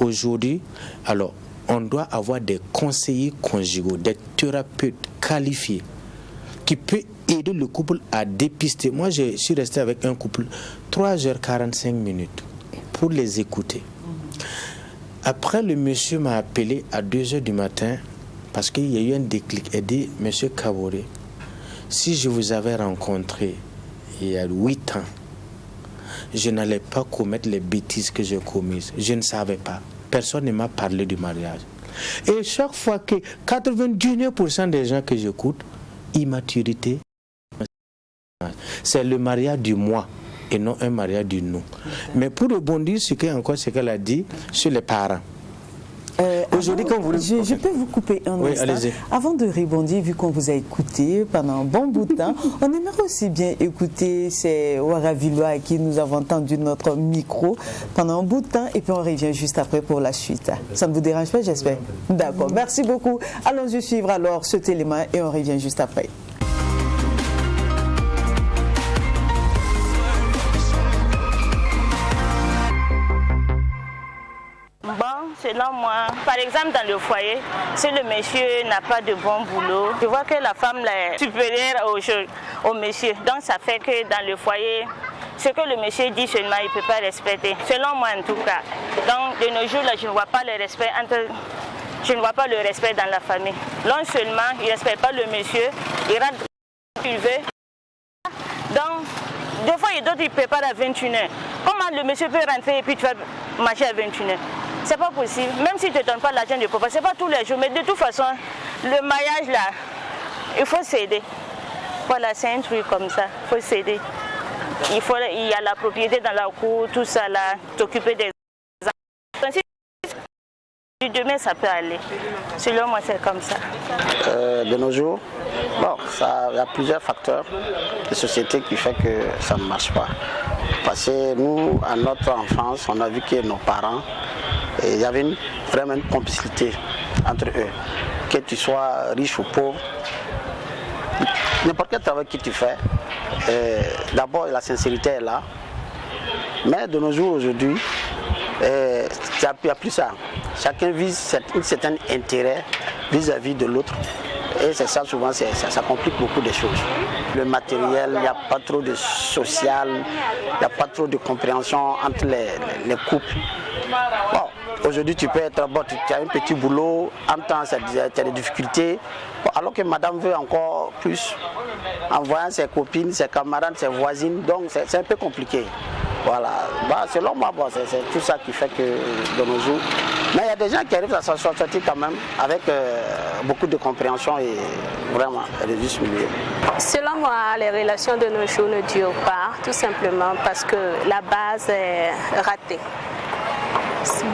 Aujourd'hui, alors, on doit avoir des conseillers conjugaux, des thérapeutes qualifiés qui peuvent aider le couple à dépister. Moi, je suis resté avec un couple 3h45 pour les écouter. Après, le monsieur m'a appelé à 2h du matin parce qu'il y a eu un déclic. Il dit, monsieur Kaboré, si je vous avais rencontré il y a 8 ans, je n'allais pas commettre les bêtises que j'ai commises. Je ne savais pas. Personne ne m'a parlé du mariage. Et chaque fois que 99% des gens que j'écoute, immaturité, c'est le mariage du moi et non un mariage du nous. Mais pour rebondir sur ce qu'elle a dit sur les parents, Aujourd'hui, quand vous... Je peux vous couper un instant. Allez-y. Avant de rebondir, vu qu'on vous a écouté pendant un bon bout de temps, on aimerait aussi bien écouter ces Ouaravillois à qui nous avons tendu notre micro pendant un bout de temps et puis on revient juste après pour la suite. Ça ne vous dérange pas, j'espère? D'accord, merci beaucoup. Allons-y suivre alors cet élément et on revient juste après. Selon moi, par exemple dans le foyer, si le monsieur n'a pas de bon boulot, je vois que la femme est supérieure au monsieur. Donc ça fait que dans le foyer, ce que le monsieur dit seulement, il ne peut pas respecter. Selon moi en tout cas. Donc de nos jours, là, je ne vois pas le respect dans la famille. L'homme seulement, il ne respecte pas le monsieur, il rentre quand il veut. Donc, des fois, d'autres, ils préparent à 21h. Comment le monsieur peut rentrer et puis tu vas manger à 21h? C'est pas possible. Même si tu ne donnes pas l'argent du papa, c'est pas tous les jours. Mais de toute façon, le mariage là, il faut s'aider. Voilà, c'est un truc comme ça. Il faut s'aider. Il y a la propriété dans la cour, tout ça là, t'occuper des enfants. Si demain ça peut aller. Selon moi, c'est comme ça. De nos jours, il y a plusieurs facteurs de société qui font que ça ne marche pas. Parce que nous, à notre enfance, on a vu que nos parents, il y avait vraiment une complicité entre eux. Que tu sois riche ou pauvre, n'importe quel travail que tu fais, d'abord la sincérité est là. Mais de nos jours aujourd'hui, il n'y a plus ça. Chacun vise un certain intérêt vis-à-vis de l'autre. Et c'est ça, souvent, ça complique beaucoup de choses. Le matériel, il n'y a pas trop de social, il n'y a pas trop de compréhension entre les couples. Bon, aujourd'hui, tu peux être bon, tu as un petit boulot, en temps, tu as des difficultés, alors que madame veut encore plus, en voyant ses copines, ses camarades, ses voisines, donc c'est un peu compliqué. Voilà, selon moi, c'est tout ça qui fait que de nos jours. Mais il y a des gens qui arrivent à s'en sortir quand même avec beaucoup de compréhension et vraiment de juste milieu. Selon moi, les relations de nos jours ne durent pas, tout simplement parce que la base est ratée.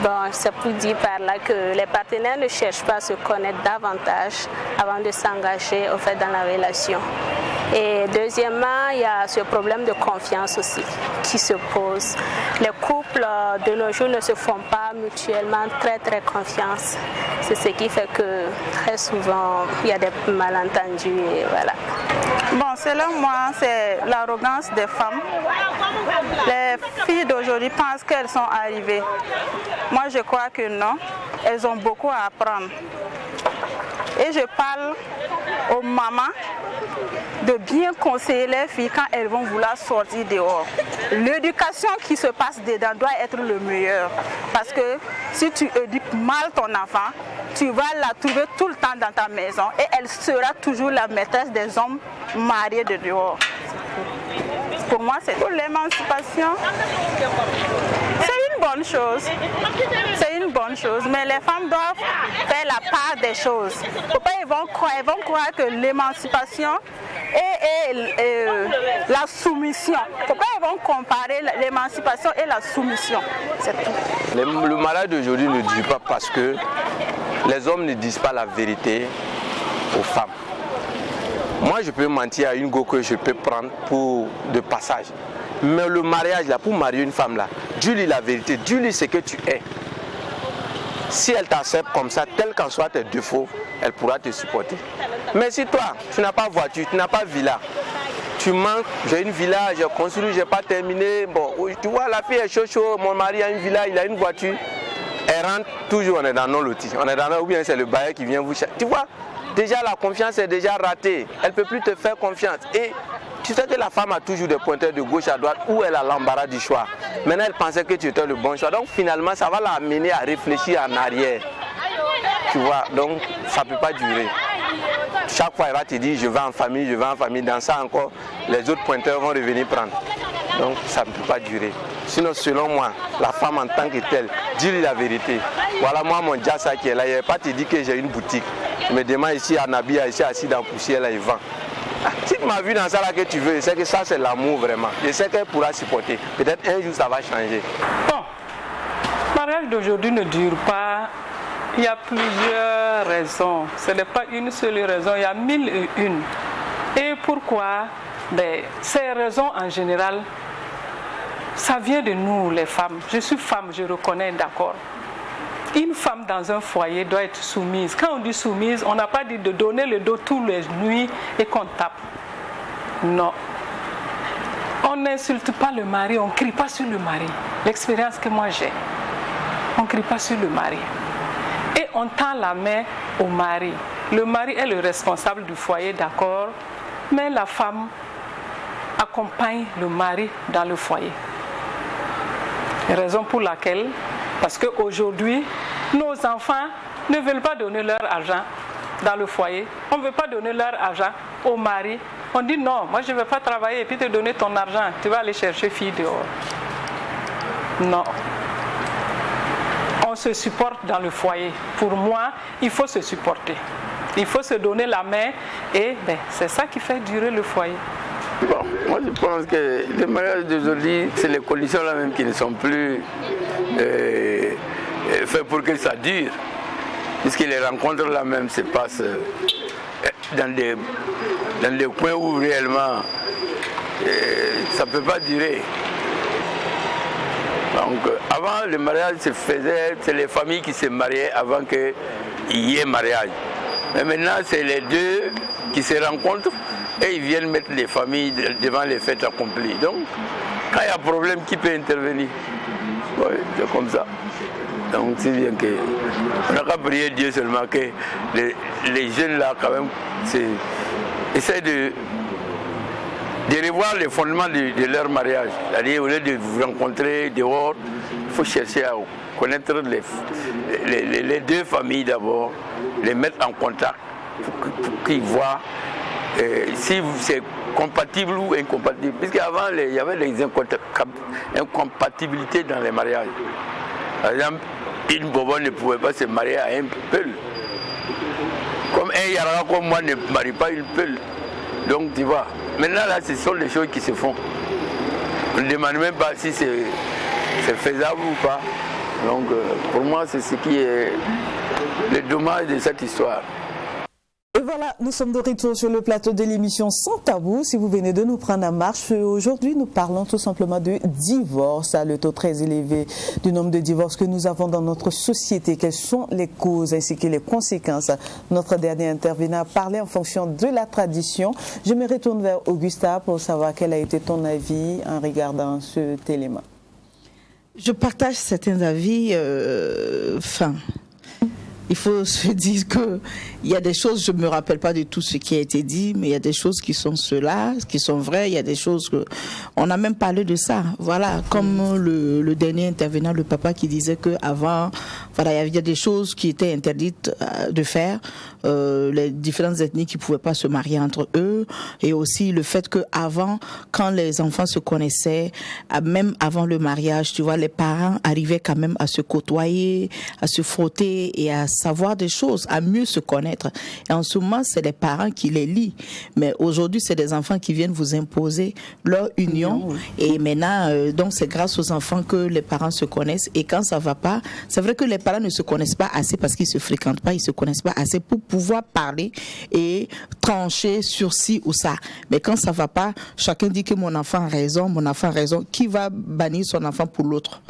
Bon, c'est pour dire par là que les partenaires ne cherchent pas à se connaître davantage avant de s'engager au fait dans la relation. Et deuxièmement, il y a ce problème de confiance aussi qui se pose. Les couples de nos jours ne se font pas mutuellement très confiance. C'est ce qui fait que très souvent, il y a des malentendus et voilà. Bon, selon moi, c'est l'arrogance des femmes. Les filles d'aujourd'hui pensent qu'elles sont arrivées. Moi, je crois que non. Elles ont beaucoup à apprendre. Et je parle aux mamans de bien conseiller les filles quand elles vont vouloir sortir dehors. L'éducation qui se passe dedans doit être le meilleur. Parce que si tu éduques mal ton enfant, tu vas la trouver tout le temps dans ta maison et elle sera toujours la maîtresse des hommes mariés de dehors. Pour moi, c'est pour l'émancipation. C'est une bonne chose. C'est une bonne chose. Mais les femmes doivent faire la part des choses. Pourquoi elles vont croire que l'émancipation et la soumission. Pourquoi elles vont comparer l'émancipation et la soumission? C'est tout. Le mariage d'aujourd'hui ne dure pas parce que les hommes ne disent pas la vérité aux femmes. Moi, je peux mentir à une go que je peux prendre pour de passage. Mais le mariage, là, pour marier une femme, là, dis-lui la vérité, dis-lui ce que tu es. Si elle t'accepte comme ça, tel qu'en soit tes défauts, elle pourra te supporter. Mais si toi, tu n'as pas voiture, tu n'as pas villa, tu manques, j'ai une villa, j'ai construit, j'ai pas terminé, bon, tu vois, la fille est chaud, mon mari a une villa, il a une voiture, elle rentre, toujours on est dans nos lotis, on est dans ou bien c'est le bailleur qui vient vous chercher. Tu vois, déjà la confiance est déjà ratée, elle ne peut plus te faire confiance. Et tu sais que la femme a toujours des pointeurs de gauche à droite où elle a l'embarras du choix. Maintenant elle pensait que tu étais le bon choix, donc finalement ça va l'amener à réfléchir en arrière. Tu vois, donc ça ne peut pas durer. Chaque fois elle va te dire je vais en famille, dans ça encore, les autres pointeurs vont revenir prendre. Donc ça ne peut pas durer. Sinon selon moi, la femme en tant que telle, dis-lui la vérité. Voilà moi mon Jassa qui est là, il ne va pas te dire que j'ai une boutique. Je me demande ici à Nabia, ici assis dans la poussière, là il vend. Si tu m'as vu dans ça là que tu veux, je sais que ça c'est l'amour vraiment. Je sais qu'elle pourra supporter. Peut-être un jour ça va changer. Bon, le mariage d'aujourd'hui ne dure pas Il y a plusieurs raisons. Ce n'est pas une seule raison, il y a 1001. Et pourquoi? Ces raisons en général, ça vient de nous les femmes. Je suis femme, je reconnais, d'accord. Une femme dans un foyer doit être soumise. Quand on dit soumise, on n'a pas dit de donner le dos toutes les nuits et qu'on tape. Non. On n'insulte pas le mari, on ne crie pas sur le mari. L'expérience que moi j'ai, on ne crie pas sur le mari. Et on tend la main au mari. Le mari est le responsable du foyer, d'accord, mais la femme accompagne le mari dans le foyer. Raison pour laquelle, parce qu'aujourd'hui, nos enfants ne veulent pas donner leur argent dans le foyer. On ne veut pas donner leur argent au mari. On dit non, moi je ne vais pas travailler et puis te donner ton argent. Tu vas aller chercher fille dehors. Non. On se supporte dans le foyer. Pour moi, il faut se supporter. Il faut se donner la main et c'est ça qui fait durer le foyer. Bon, moi je pense que les mariages d'aujourd'hui, c'est les conditions là même qui ne sont plus faites pour que ça dure. Puisque les rencontres là même se passent dans des coins où réellement ça ne peut pas durer. Donc avant le mariage se faisait, c'est les familles qui se mariaient avant qu'il y ait mariage. Mais maintenant c'est les deux qui se rencontrent et ils viennent mettre les familles devant les fêtes accomplies. Donc quand il y a problème, qui peut intervenir? Oui, c'est comme ça. Donc c'est bien qu'on n'a qu'à prier Dieu seulement que les jeunes là quand même essaient de revoir les fondements de leur mariage. C'est-à-dire au lieu de vous rencontrer dehors, il faut chercher à connaître les deux familles d'abord, les mettre en contact pour qu'ils voient si c'est compatible ou incompatible. Puisqu'avant, il y avait des incompatibilités dans les mariages. Par exemple, une bobo ne pouvait pas se marier à un peul. Comme un Yarara comme moi ne marie pas une peul. Donc tu vois, maintenant là, ce sont des choses qui se font. On ne demande même pas si c'est faisable ou pas. Donc pour moi, c'est ce qui est le dommage de cette histoire. Et voilà, nous sommes de retour sur le plateau de l'émission Sans Tabou. Si vous venez de nous prendre en marche, aujourd'hui nous parlons tout simplement de divorce, le taux très élevé du nombre de divorces que nous avons dans notre société. Quelles sont les causes ainsi que les conséquences? Notre dernier intervenant a parlé en fonction de la tradition. Je me retourne vers Augusta pour savoir quel a été ton avis en regardant cet élément. Je partage certains avis, il faut se dire que il y a des choses, je me rappelle pas de tout ce qui a été dit, mais il y a des choses qui sont cela, qui sont vraies. Il y a des choses que on a même parlé de ça. Voilà, comme le dernier intervenant, le papa qui disait que avant, voilà, il y a des choses qui étaient interdites de faire. Les différentes ethnies qui pouvaient pas se marier entre eux, et aussi le fait que avant, quand les enfants se connaissaient, même avant le mariage, tu vois, les parents arrivaient quand même à se côtoyer, à se frotter et à savoir des choses, à mieux se connaître. Et en ce moment, c'est les parents qui les lient. Mais aujourd'hui, c'est des enfants qui viennent vous imposer leur union. Et maintenant, donc c'est grâce aux enfants que les parents se connaissent. Et quand ça va pas, c'est vrai que les parents ne se connaissent pas assez parce qu'ils se fréquentent pas, ils se connaissent pas assez pour pouvoir parler et trancher sur ci ou ça. Mais quand ça va pas, chacun dit que mon enfant a raison, qui va bannir son enfant pour l'autre?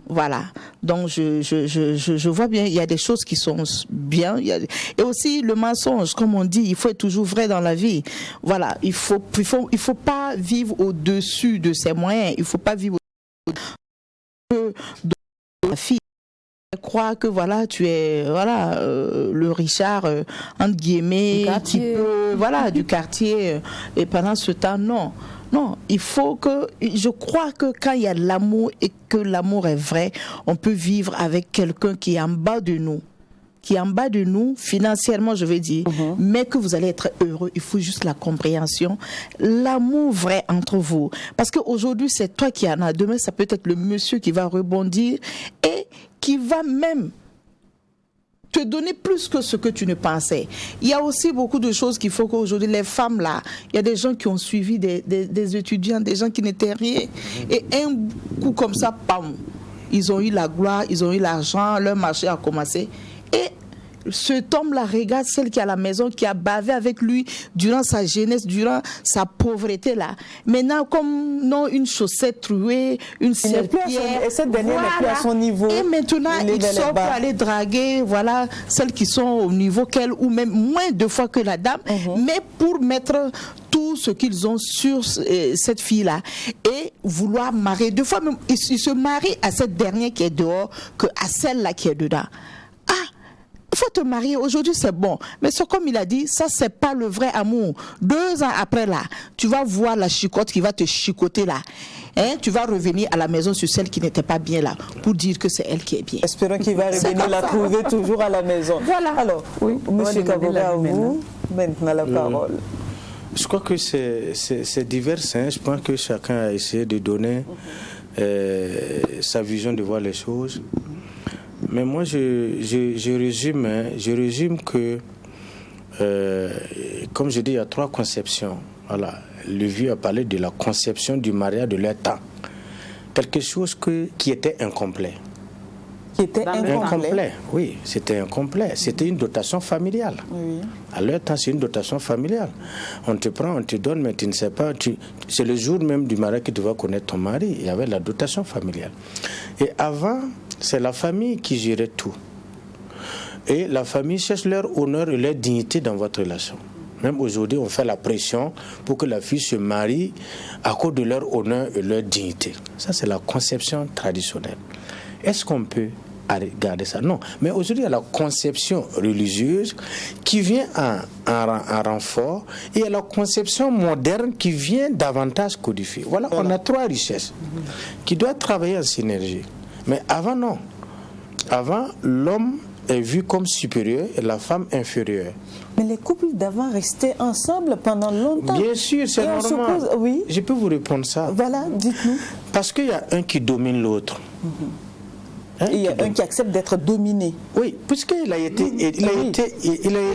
Voilà, donc je vois bien, il y a des choses qui sont bien, et aussi le mensonge, comme on dit, il faut être toujours vrai dans la vie. Voilà, il faut pas vivre au-dessus de ses moyens, il faut pas vivre au-dessus de la fille. Croire que voilà, tu es le Richard entre guillemets qui peut, du quartier, et pendant ce temps non, il faut que, je crois que quand il y a de l'amour et que l'amour est vrai, on peut vivre avec quelqu'un qui est en bas de nous, financièrement je vais dire, mais que vous allez être heureux. Il faut juste la compréhension, l'amour vrai entre vous, parce qu'aujourd'hui c'est toi qui en as, demain ça peut être le monsieur qui va rebondir et qui va même te donner plus que ce que tu ne pensais. Il y a aussi beaucoup de choses qu'il faut qu'aujourd'hui, les femmes là, il y a des gens qui ont suivi des étudiants, des gens qui n'étaient rien, et un coup comme ça, pam, ils ont eu la gloire, ils ont eu l'argent, leur marché a commencé, Et cet homme-là regarde celle qui est à la maison, qui a bavé avec lui durant sa jeunesse, durant sa pauvreté-là. Maintenant, comme non, une chaussette trouée, une serpillière, et cette dernière n'est plus à son niveau. Et maintenant, il sort pour aller draguer, voilà, celles qui sont au niveau qu'elle, ou même moins de fois que la dame, mais pour mettre tout ce qu'ils ont sur cette fille-là et vouloir marier. Deux fois même, ils se marient à cette dernière qui est dehors que à celle-là qui est dedans. Il faut te marier, aujourd'hui c'est bon. Mais c'est comme il a dit, ça c'est pas le vrai amour. 2 ans après là, tu vas voir la chicotte qui va te chicoter là. Hein? Tu vas revenir à la maison sur celle qui n'était pas bien là pour dire que c'est elle qui est bien. Espérons qu'il va revenir la trouver toujours à la maison. Voilà. Alors, oui, monsieur Kabouga, à vous, maintenant la parole. Je crois que c'est divers. Hein. Je pense que chacun a essayé de donner sa vision de voir les choses. Mais moi, je résume que, comme je dis, il y a 3 conceptions. Voilà. Le vieux a parlé de la conception du mariage de leur temps. Quelque chose qui était incomplet. Qui était incomplet. Oui, c'était incomplet. C'était une dotation familiale. Oui. À leur temps, c'est une dotation familiale. On te prend, on te donne, mais tu ne sais pas. C'est le jour même du mariage que tu vas connaître ton mari. Il y avait la dotation familiale. Et avant, c'est la famille qui gérait tout. Et la famille cherche leur honneur et leur dignité dans votre relation. Même aujourd'hui, on fait la pression pour que la fille se marie à cause de leur honneur et leur dignité. Ça, c'est la conception traditionnelle. Est-ce qu'on peut garder ça? Non. Mais aujourd'hui, il y a la conception religieuse qui vient en renfort et il y a la conception moderne qui vient davantage codifier. Voilà, on a 3 richesses qui doivent travailler en synergie. Mais avant, non. Avant, l'homme est vu comme supérieur et la femme inférieure. Mais les couples d'avant restaient ensemble pendant longtemps. Bien sûr, c'est normal. Oui. Je peux vous répondre ça. Voilà, dites-nous. Parce qu'il y a un qui domine l'autre. Il y a un qui accepte d'être dominé. Oui, puisqu'il a été, elle a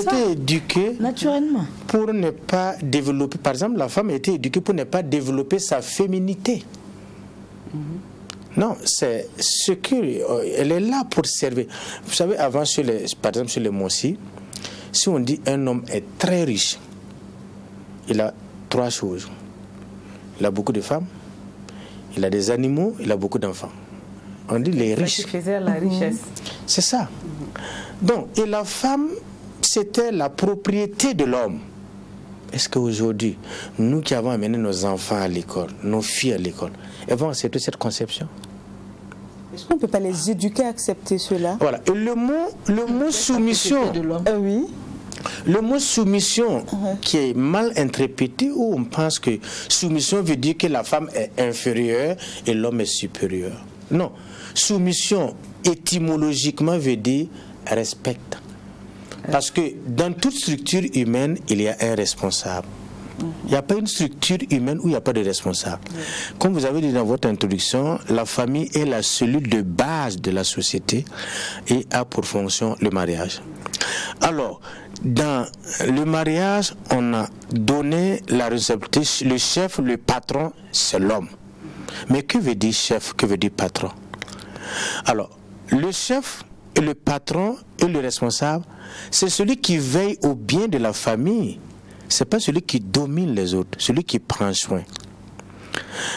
été éduquée naturellement pour ne pas développer. Par exemple, la femme a été éduquée pour ne pas développer sa féminité. Non, c'est ce elle est là pour servir. Vous savez, avant, par exemple, sur les Mossi, si on dit un homme est très riche, il a 3 choses. Il a beaucoup de femmes, il a des animaux, il a beaucoup d'enfants. On dit les riches. Ça faisait la richesse. C'est ça. Donc, et la femme, c'était la propriété de l'homme. Est-ce qu'aujourd'hui, nous qui avons amené nos enfants à l'école, nos filles à l'école, elles vont accepter cette conception? Est-ce qu'on ne peut pas les éduquer à accepter cela? Voilà. Et le mot soumission, oui. Le mot soumission qui est mal interprété, où on pense que soumission veut dire que la femme est inférieure et l'homme est supérieur. Non. Soumission, étymologiquement, veut dire respecte. Parce que dans toute structure humaine, il y a un responsable. Il n'y a pas une structure humaine où il n'y a pas de responsable. Comme vous avez dit dans votre introduction, la famille est la cellule de base de la société et a pour fonction le mariage. Alors, dans le mariage, on a donné la responsabilité, le chef, le patron, c'est l'homme. Mais que veut dire chef, que veut dire patron? Alors, le chef et le patron et le responsable, c'est celui qui veille au bien de la famille. C'est pas celui qui domine les autres, celui qui prend soin.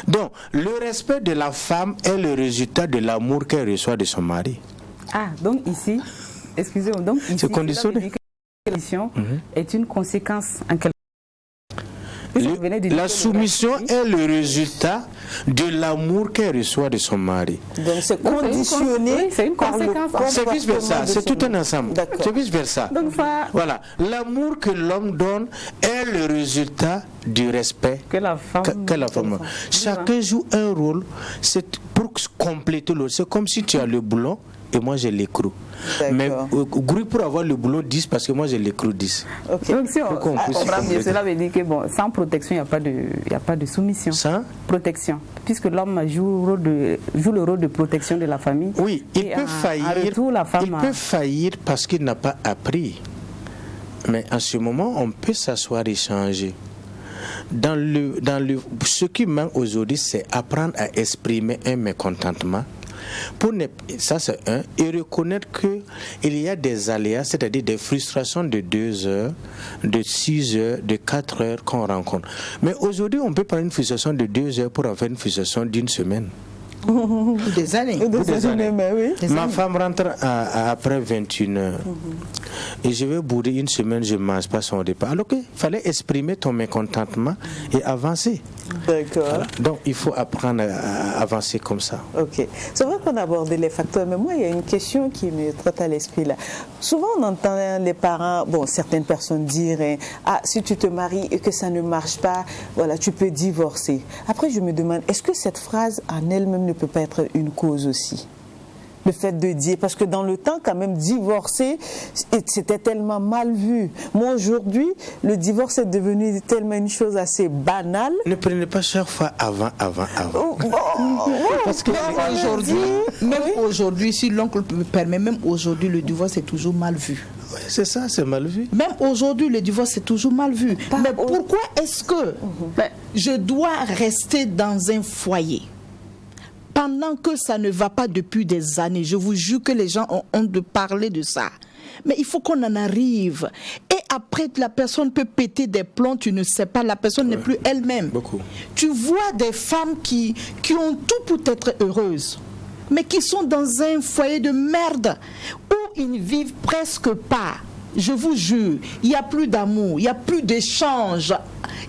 Donc, le respect de la femme est le résultat de l'amour qu'elle reçoit de son mari. Ah, donc ici, excusez-moi, donc ici, c'est conditionné. La soumission est une conséquence en quelque La soumission est le résultat de l'amour qu'elle reçoit de son mari. Donc c'est conditionné, c'est une conséquence. C'est vice versa, c'est tout un ensemble. C'est vice versa. Voilà, l'amour que l'homme donne est le résultat du respect que la femme. Chacun joue un rôle, c'est pour compléter l'autre. C'est comme si tu as le boulon et moi j'ai l'écrou. Mais pour avoir le boulot 10 parce que moi j'ai l'écrou 10. Okay. Donc si on comprend mieux, cela veut dire que sans protection, il n'y a pas de soumission. Sans protection. Puisque l'homme joue le rôle de protection de la famille. Oui, il peut faillir parce qu'il n'a pas appris. Mais en ce moment, on peut s'asseoir et changer. Ce qui manque aujourd'hui, c'est apprendre à exprimer un mécontentement Ça, c'est un. Et reconnaître qu'il y a des aléas, c'est-à-dire des frustrations de 2 heures, de 6 heures, de 4 heures qu'on rencontre. Mais aujourd'hui, on peut prendre une frustration de 2 heures pour en faire une frustration d'1 semaine. Des années. Ma femme rentre après 21 heures. Et je vais bourrer 1 semaine, je ne mange pas son repas. Alors qu'il fallait exprimer ton mécontentement et avancer. D'accord. Voilà. Donc il faut apprendre à avancer comme ça. Ok. C'est vrai qu'on a abordé les facteurs, mais moi il y a une question qui me trotte à l'esprit là. Souvent on entend les parents, certaines personnes dire si tu te maries et que ça ne marche pas, voilà, tu peux divorcer. Après je me demande, est-ce que cette phrase en elle-même ne peut pas être une cause aussi? Le fait de dire, parce que dans le temps, quand même, divorcer, c'était tellement mal vu. Moi, aujourd'hui, le divorce est devenu tellement une chose assez banale. Ne prenez pas chaque fois avant. Parce que même aujourd'hui, si l'oncle me permet, même aujourd'hui, le divorce est toujours mal vu. Oui, c'est ça, c'est mal vu. Même aujourd'hui, le divorce est toujours mal vu. Mais pourquoi est-ce que je dois rester dans un foyer pendant que ça ne va pas depuis des années? Je vous jure que les gens ont honte de parler de ça. Mais il faut qu'on en arrive. Et après, la personne peut péter des plombs, tu ne sais pas, la personne n'est plus elle-même. Beaucoup. Tu vois des femmes qui ont tout pour être heureuses, mais qui sont dans un foyer de merde où ils ne vivent presque pas. Je vous jure, il n'y a plus d'amour, il n'y a plus d'échange,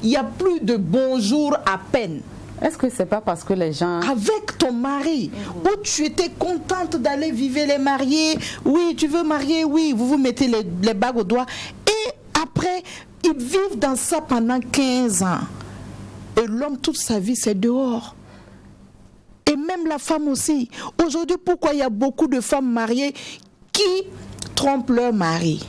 il n'y a plus de bonjour à peine. Est-ce que c'est pas parce que les gens... Avec ton mari, où tu étais contente d'aller vivre les mariés, oui, tu veux marier, oui, vous vous mettez les bagues au doigt, et après, ils vivent dans ça pendant 15 ans. Et l'homme, toute sa vie, c'est dehors. Et même la femme aussi. Aujourd'hui, pourquoi il y a beaucoup de femmes mariées qui trompent leur mari?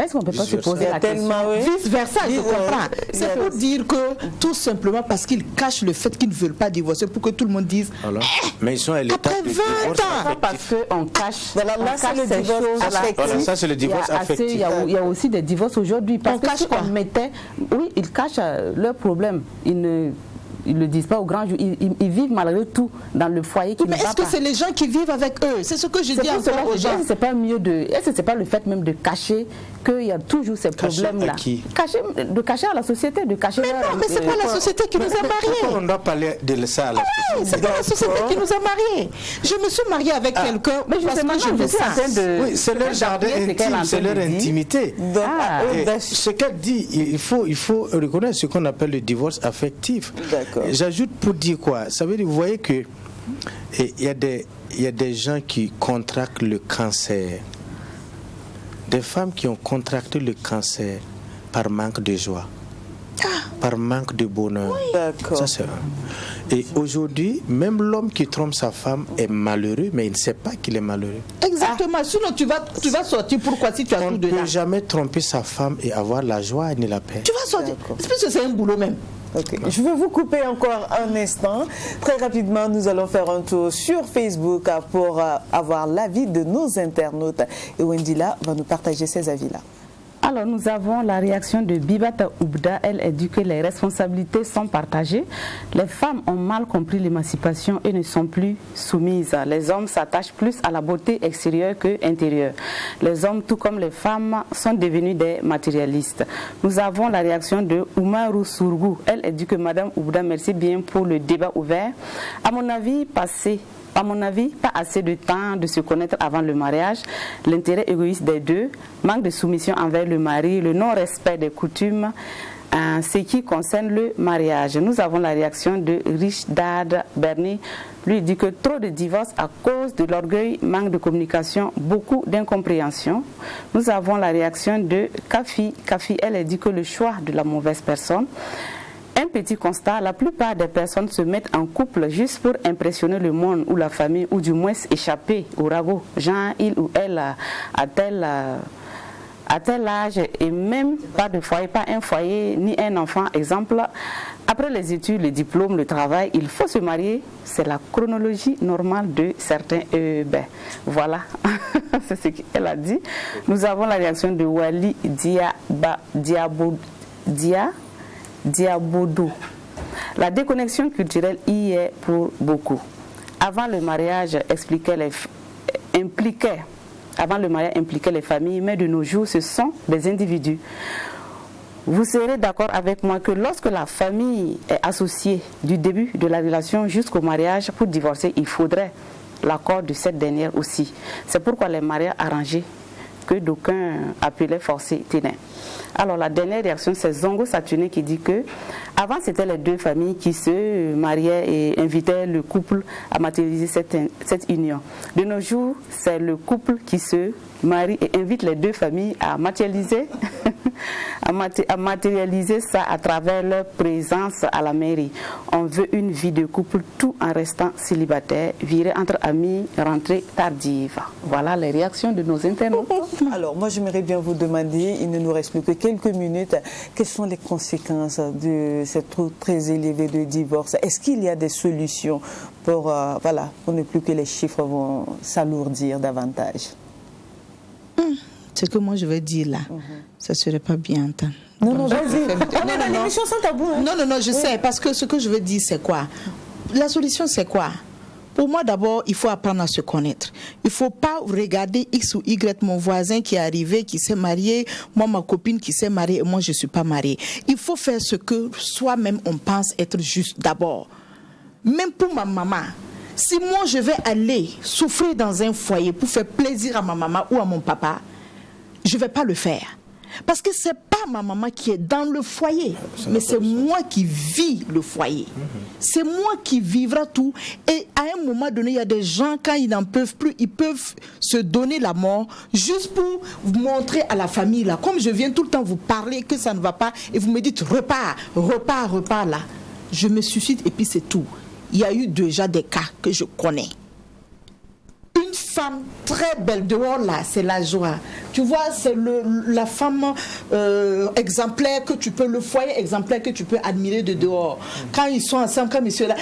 Est-ce qu'on ne peut pas se poser la question? Vice versa, je comprends. C'est pour dire que tout simplement parce qu'ils cachent le fait qu'ils ne veulent pas divorcer, pour que tout le monde dise mais ils sont à l'état après 20 ans. Parce qu'on cache, là, c'est le divorce affectif. Voilà, ça c'est le divorce affectif. Il y a aussi des divorces aujourd'hui. Parce que si on mettait... Oui, ils cachent leurs problèmes. Ils ne le disent pas au grand jour, ils vivent malgré tout dans le foyer qui ne va pas. Mais est-ce que c'est les gens qui vivent avec eux? C'est ce que je dis encore aux gens. Est-ce que c'est pas le fait même de cacher qu'il y a toujours ces problèmes-là? De cacher à la société, de cacher... Mais non, mais c'est pas la société qui nous a mariés. On doit parler de ça à la société. Oui, c'est pas la société qui nous a mariés. Je me suis mariée avec quelqu'un parce que je me sens... Oui, c'est leur jardin intime, c'est leur intimité. Ce qu'elle dit, il faut reconnaître ce qu'on appelle le divorce affectif. J'ajoute pour dire quoi? Ça veut dire, vous voyez que il y a des gens qui contractent le cancer. Des femmes qui ont contracté le cancer par manque de joie, par manque de bonheur. D'accord. Ça, c'est vrai. Et aujourd'hui, même l'homme qui trompe sa femme est malheureux, mais il ne sait pas qu'il est malheureux. Exactement. Sinon, tu vas sortir. Pourquoi si tu as tout dedans? On ne peut jamais tromper sa femme et avoir la joie ni la paix. Tu vas sortir. Parce que c'est un boulot même. Okay. Je vais vous couper encore un instant. Très rapidement, nous allons faire un tour sur Facebook pour avoir l'avis de nos internautes. Et Wendila va nous partager ses avis-là. Alors, nous avons la réaction de Bibata Oubda. Elle dit que les responsabilités sont partagées. Les femmes ont mal compris l'émancipation et ne sont plus soumises. Les hommes s'attachent plus à la beauté extérieure que intérieure. Les hommes, tout comme les femmes, sont devenus des matérialistes. Nous avons la réaction de Oumarou Sourgou. Elle dit que Madame Oubda, merci bien pour le débat ouvert. À mon avis, pas assez de temps de se connaître avant le mariage, l'intérêt égoïste des deux, manque de soumission envers le mari, le non-respect des coutumes, ce qui concerne le mariage. Nous avons la réaction de Richard Bernie. Lui dit que trop de divorces à cause de l'orgueil, manque de communication, beaucoup d'incompréhension. Nous avons la réaction de Kafi. Kafi, elle dit que le choix de la mauvaise personne. Un petit constat, la plupart des personnes se mettent en couple juste pour impressionner le monde ou la famille, ou du moins échapper au ragot. Genre, il ou elle a tel âge et même pas de foyer, pas un foyer ni un enfant. Exemple, après les études, le diplôme, le travail, il faut se marier. C'est la chronologie normale de certains. Voilà, c'est ce qu'elle a dit. Nous avons la réaction de Wali Diaboudou. La déconnexion culturelle y est pour beaucoup. avant le mariage impliquait les familles, mais de nos jours, ce sont des individus. Vous serez d'accord avec moi que lorsque la famille est associée du début de la relation jusqu'au mariage, pour divorcer, il faudrait l'accord de cette dernière aussi. C'est pourquoi les mariages arrangés, que d'aucuns appelaient forcés, tenaient. Alors la dernière réaction, c'est Zongo Saturné qui dit que avant c'était les deux familles qui se mariaient et invitaient le couple à matérialiser cette union. De nos jours, c'est le couple qui se marie et invite les deux familles à matérialiser ça à travers leur présence à la mairie. On veut une vie de couple tout en restant célibataire, virer entre amis, rentrée tardive. Voilà les réactions de nos internautes. Alors moi j'aimerais bien vous demander, il ne nous reste plus que quelques minutes, quelles sont les conséquences de cette taux très élevé de divorce? Est-ce qu'il y a des solutions pour ne plus que les chiffres vont s'alourdir davantage? Ce que moi je veux dire là, ça serait pas bien entendu. Non, vas-y. L'émission sans tabou. Non, je sais, parce que ce que je veux dire, c'est quoi? La solution, c'est quoi? Pour moi, d'abord, il faut apprendre à se connaître. Il ne faut pas regarder X ou Y, mon voisin qui est arrivé, qui s'est marié, moi, ma copine qui s'est mariée, et moi, je ne suis pas mariée. Il faut faire ce que soi-même, on pense être juste d'abord. Même pour ma maman. Si moi, je vais aller souffrir dans un foyer pour faire plaisir à ma maman ou à mon papa, je ne vais pas le faire. Parce que ce n'est pas ma maman qui est dans le foyer, mais c'est moi qui vis le foyer. C'est moi qui vivra tout. Et à un moment donné, il y a des gens, quand ils n'en peuvent plus, ils peuvent se donner la mort juste pour montrer à la famille, là, comme je viens tout le temps vous parler que ça ne va pas, et vous me dites repars là. Je me suicide et puis c'est tout. Il y a eu déjà des cas que je connais. Une femme très belle dehors là, c'est la joie. Tu vois, c'est la femme exemplaire que tu peux, le foyer exemplaire que tu peux admirer de dehors. Quand ils sont ensemble, comme ils sont là,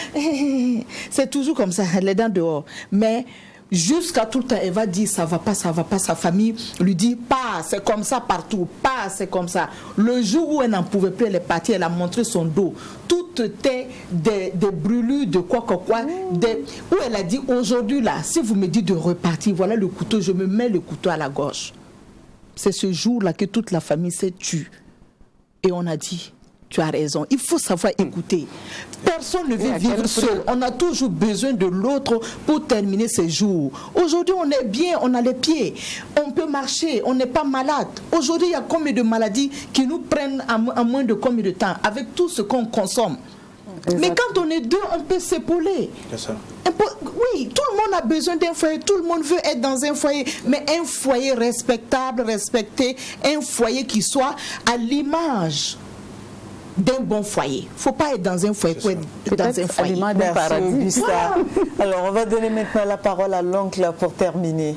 c'est toujours comme ça, les dents dehors. Mais jusqu'à tout le temps, elle va dire ça va pas. Sa famille lui dit pas, c'est comme ça partout, pas, c'est comme ça. Le jour où elle n'en pouvait plus, elle est partie, elle a montré son dos. Tout était des brûlures, de quoi. Où elle a dit aujourd'hui là, si vous me dites de repartir, voilà le couteau, je me mets le couteau à la gorge. C'est ce jour-là que toute la famille s'est tue. Et on a dit, tu as raison, il faut savoir écouter. Personne ne veut vivre seul. On a toujours besoin de l'autre pour terminer ses jours. Aujourd'hui, on est bien, on a les pieds, on peut marcher, on n'est pas malade. Aujourd'hui, il y a combien de maladies qui nous prennent en moins de combien de temps avec tout ce qu'on consomme. Exactement. Mais quand on est deux, on peut s'épauler. C'est ça. Oui, tout le monde a besoin d'un foyer, tout le monde veut être dans un foyer, mais un foyer respectable, respecté, un foyer qui soit à l'image d'un bon foyer. Il ne faut pas être dans un foyer pour être dans un foyer. Merci. Alors, on va donner maintenant la parole à l'oncle pour terminer.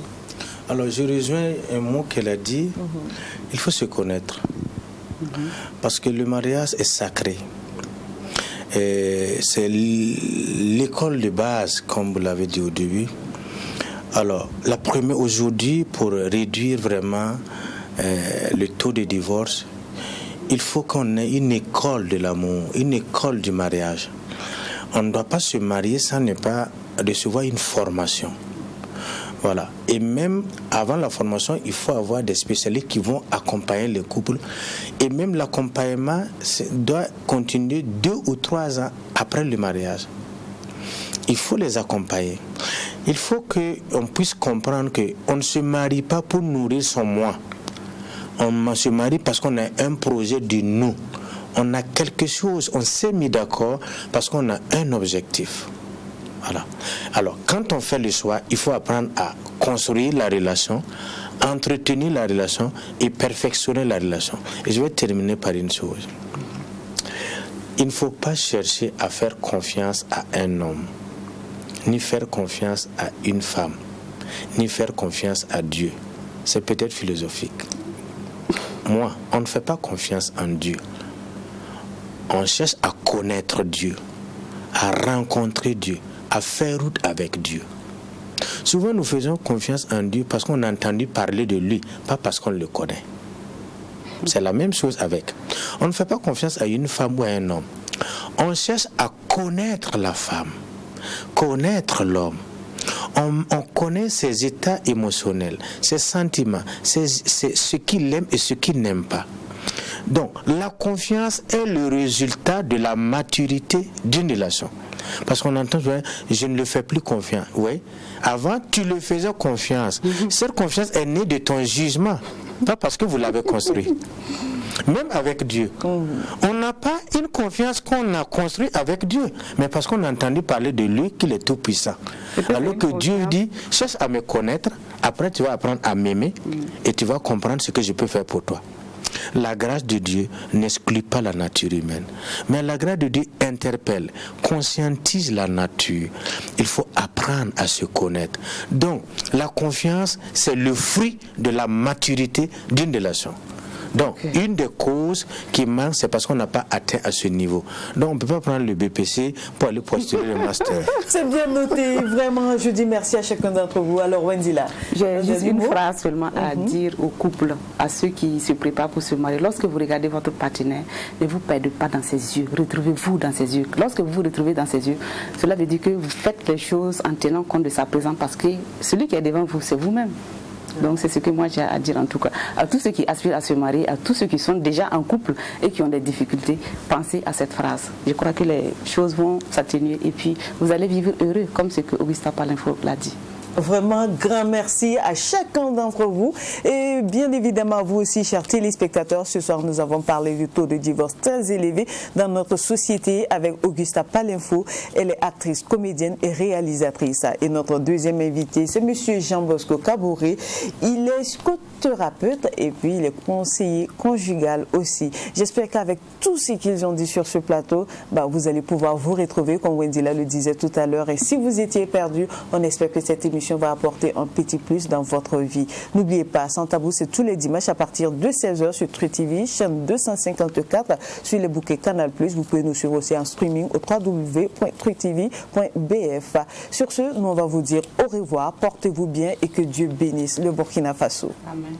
Alors, je rejoins un mot qu'elle a dit. Il faut se connaître. Parce que le mariage est sacré. C'est l'école de base, comme vous l'avez dit au début. Alors, la première aujourd'hui, pour réduire vraiment le taux de divorce, il faut qu'on ait une école de l'amour, une école du mariage. On ne doit pas se marier sans ne pas recevoir une formation. Voilà. Et même avant la formation, il faut avoir des spécialistes qui vont accompagner le couple. Et même l'accompagnement doit continuer 2 ou 3 ans après le mariage. Il faut les accompagner. Il faut qu'on puisse comprendre qu'on ne se marie pas pour nourrir son moi. On se marie parce qu'on a un projet de nous. On a quelque chose, on s'est mis d'accord parce qu'on a un objectif. Voilà. Alors, quand on fait le choix, il faut apprendre à construire la relation, entretenir la relation et perfectionner la relation. Et je vais terminer par une chose. Il ne faut pas chercher à faire confiance à un homme, ni faire confiance à une femme, ni faire confiance à Dieu. C'est peut-être philosophique. Moi, on ne fait pas confiance en Dieu. On cherche à connaître Dieu, à rencontrer Dieu, à faire route avec Dieu. Souvent, nous faisons confiance en Dieu parce qu'on a entendu parler de lui, pas parce qu'on le connaît. C'est la même chose avec. On ne fait pas confiance à une femme ou à un homme. On cherche à connaître la femme, connaître l'homme. On connaît ses états émotionnels, ses sentiments, ce qu'il aime et ce qu'il n'aime pas. Donc, la confiance est le résultat de la maturité d'une relation. Parce qu'on entend, je ne le fais plus confiance. Oui. Avant, tu le faisais confiance. Cette confiance est née de ton jugement, pas parce que vous l'avez construit. Même avec Dieu. On n'a pas une confiance qu'on a construite avec Dieu, mais parce qu'on a entendu parler de lui, qu'il est tout puissant. Alors que Dieu dit, cherche à me connaître, après tu vas apprendre à m'aimer et tu vas comprendre ce que je peux faire pour toi. La grâce de Dieu n'exclut pas la nature humaine, mais la grâce de Dieu interpelle, conscientise la nature. Il faut apprendre à se connaître. Donc, la confiance, c'est le fruit de la maturité d'une relation. Donc, une des causes qui manque, c'est parce qu'on n'a pas atteint à ce niveau. Donc, on ne peut pas prendre le BPC pour aller postuler le master. C'est bien noté. Vraiment, je dis merci à chacun d'entre vous. Alors, Wendila, j'ai juste une phrase seulement à dire aux couples, à ceux qui se préparent pour se marier. Lorsque vous regardez votre partenaire, ne vous perdez pas dans ses yeux. Retrouvez-vous dans ses yeux. Lorsque vous vous retrouvez dans ses yeux, cela veut dire que vous faites les choses en tenant compte de sa présence, parce que celui qui est devant vous, c'est vous-même. Donc c'est ce que moi j'ai à dire en tout cas. À tous ceux qui aspirent à se marier, à tous ceux qui sont déjà en couple et qui ont des difficultés, pensez à cette phrase. Je crois que les choses vont s'atténuer et puis vous allez vivre heureux, comme ce que Augusta Palinfo l'a dit. Vraiment, grand merci à chacun d'entre vous et bien évidemment à vous aussi, chers téléspectateurs. Ce soir, nous avons parlé du taux de divorce très élevé dans notre société avec Augusta Palinfo. Elle est actrice, comédienne et réalisatrice. Et notre deuxième invité, c'est monsieur Jean-Bosco Kabouré. Il est psychothérapeute et puis il est conseiller conjugal aussi. J'espère qu'avec tout ce qu'ils ont dit sur ce plateau, vous allez pouvoir vous retrouver, comme Wendila le disait tout à l'heure. Et si vous étiez perdu, on espère que cette émission va apporter un petit plus dans votre vie. N'oubliez pas, Sans Tabou, c'est tous les dimanches à partir de 16h sur Truth TV, chaîne 254, sur les bouquets Canal+. Vous pouvez nous suivre aussi en streaming au www.truthtv.bf. Sur ce, nous on va vous dire au revoir, portez-vous bien et que Dieu bénisse le Burkina Faso. Amen.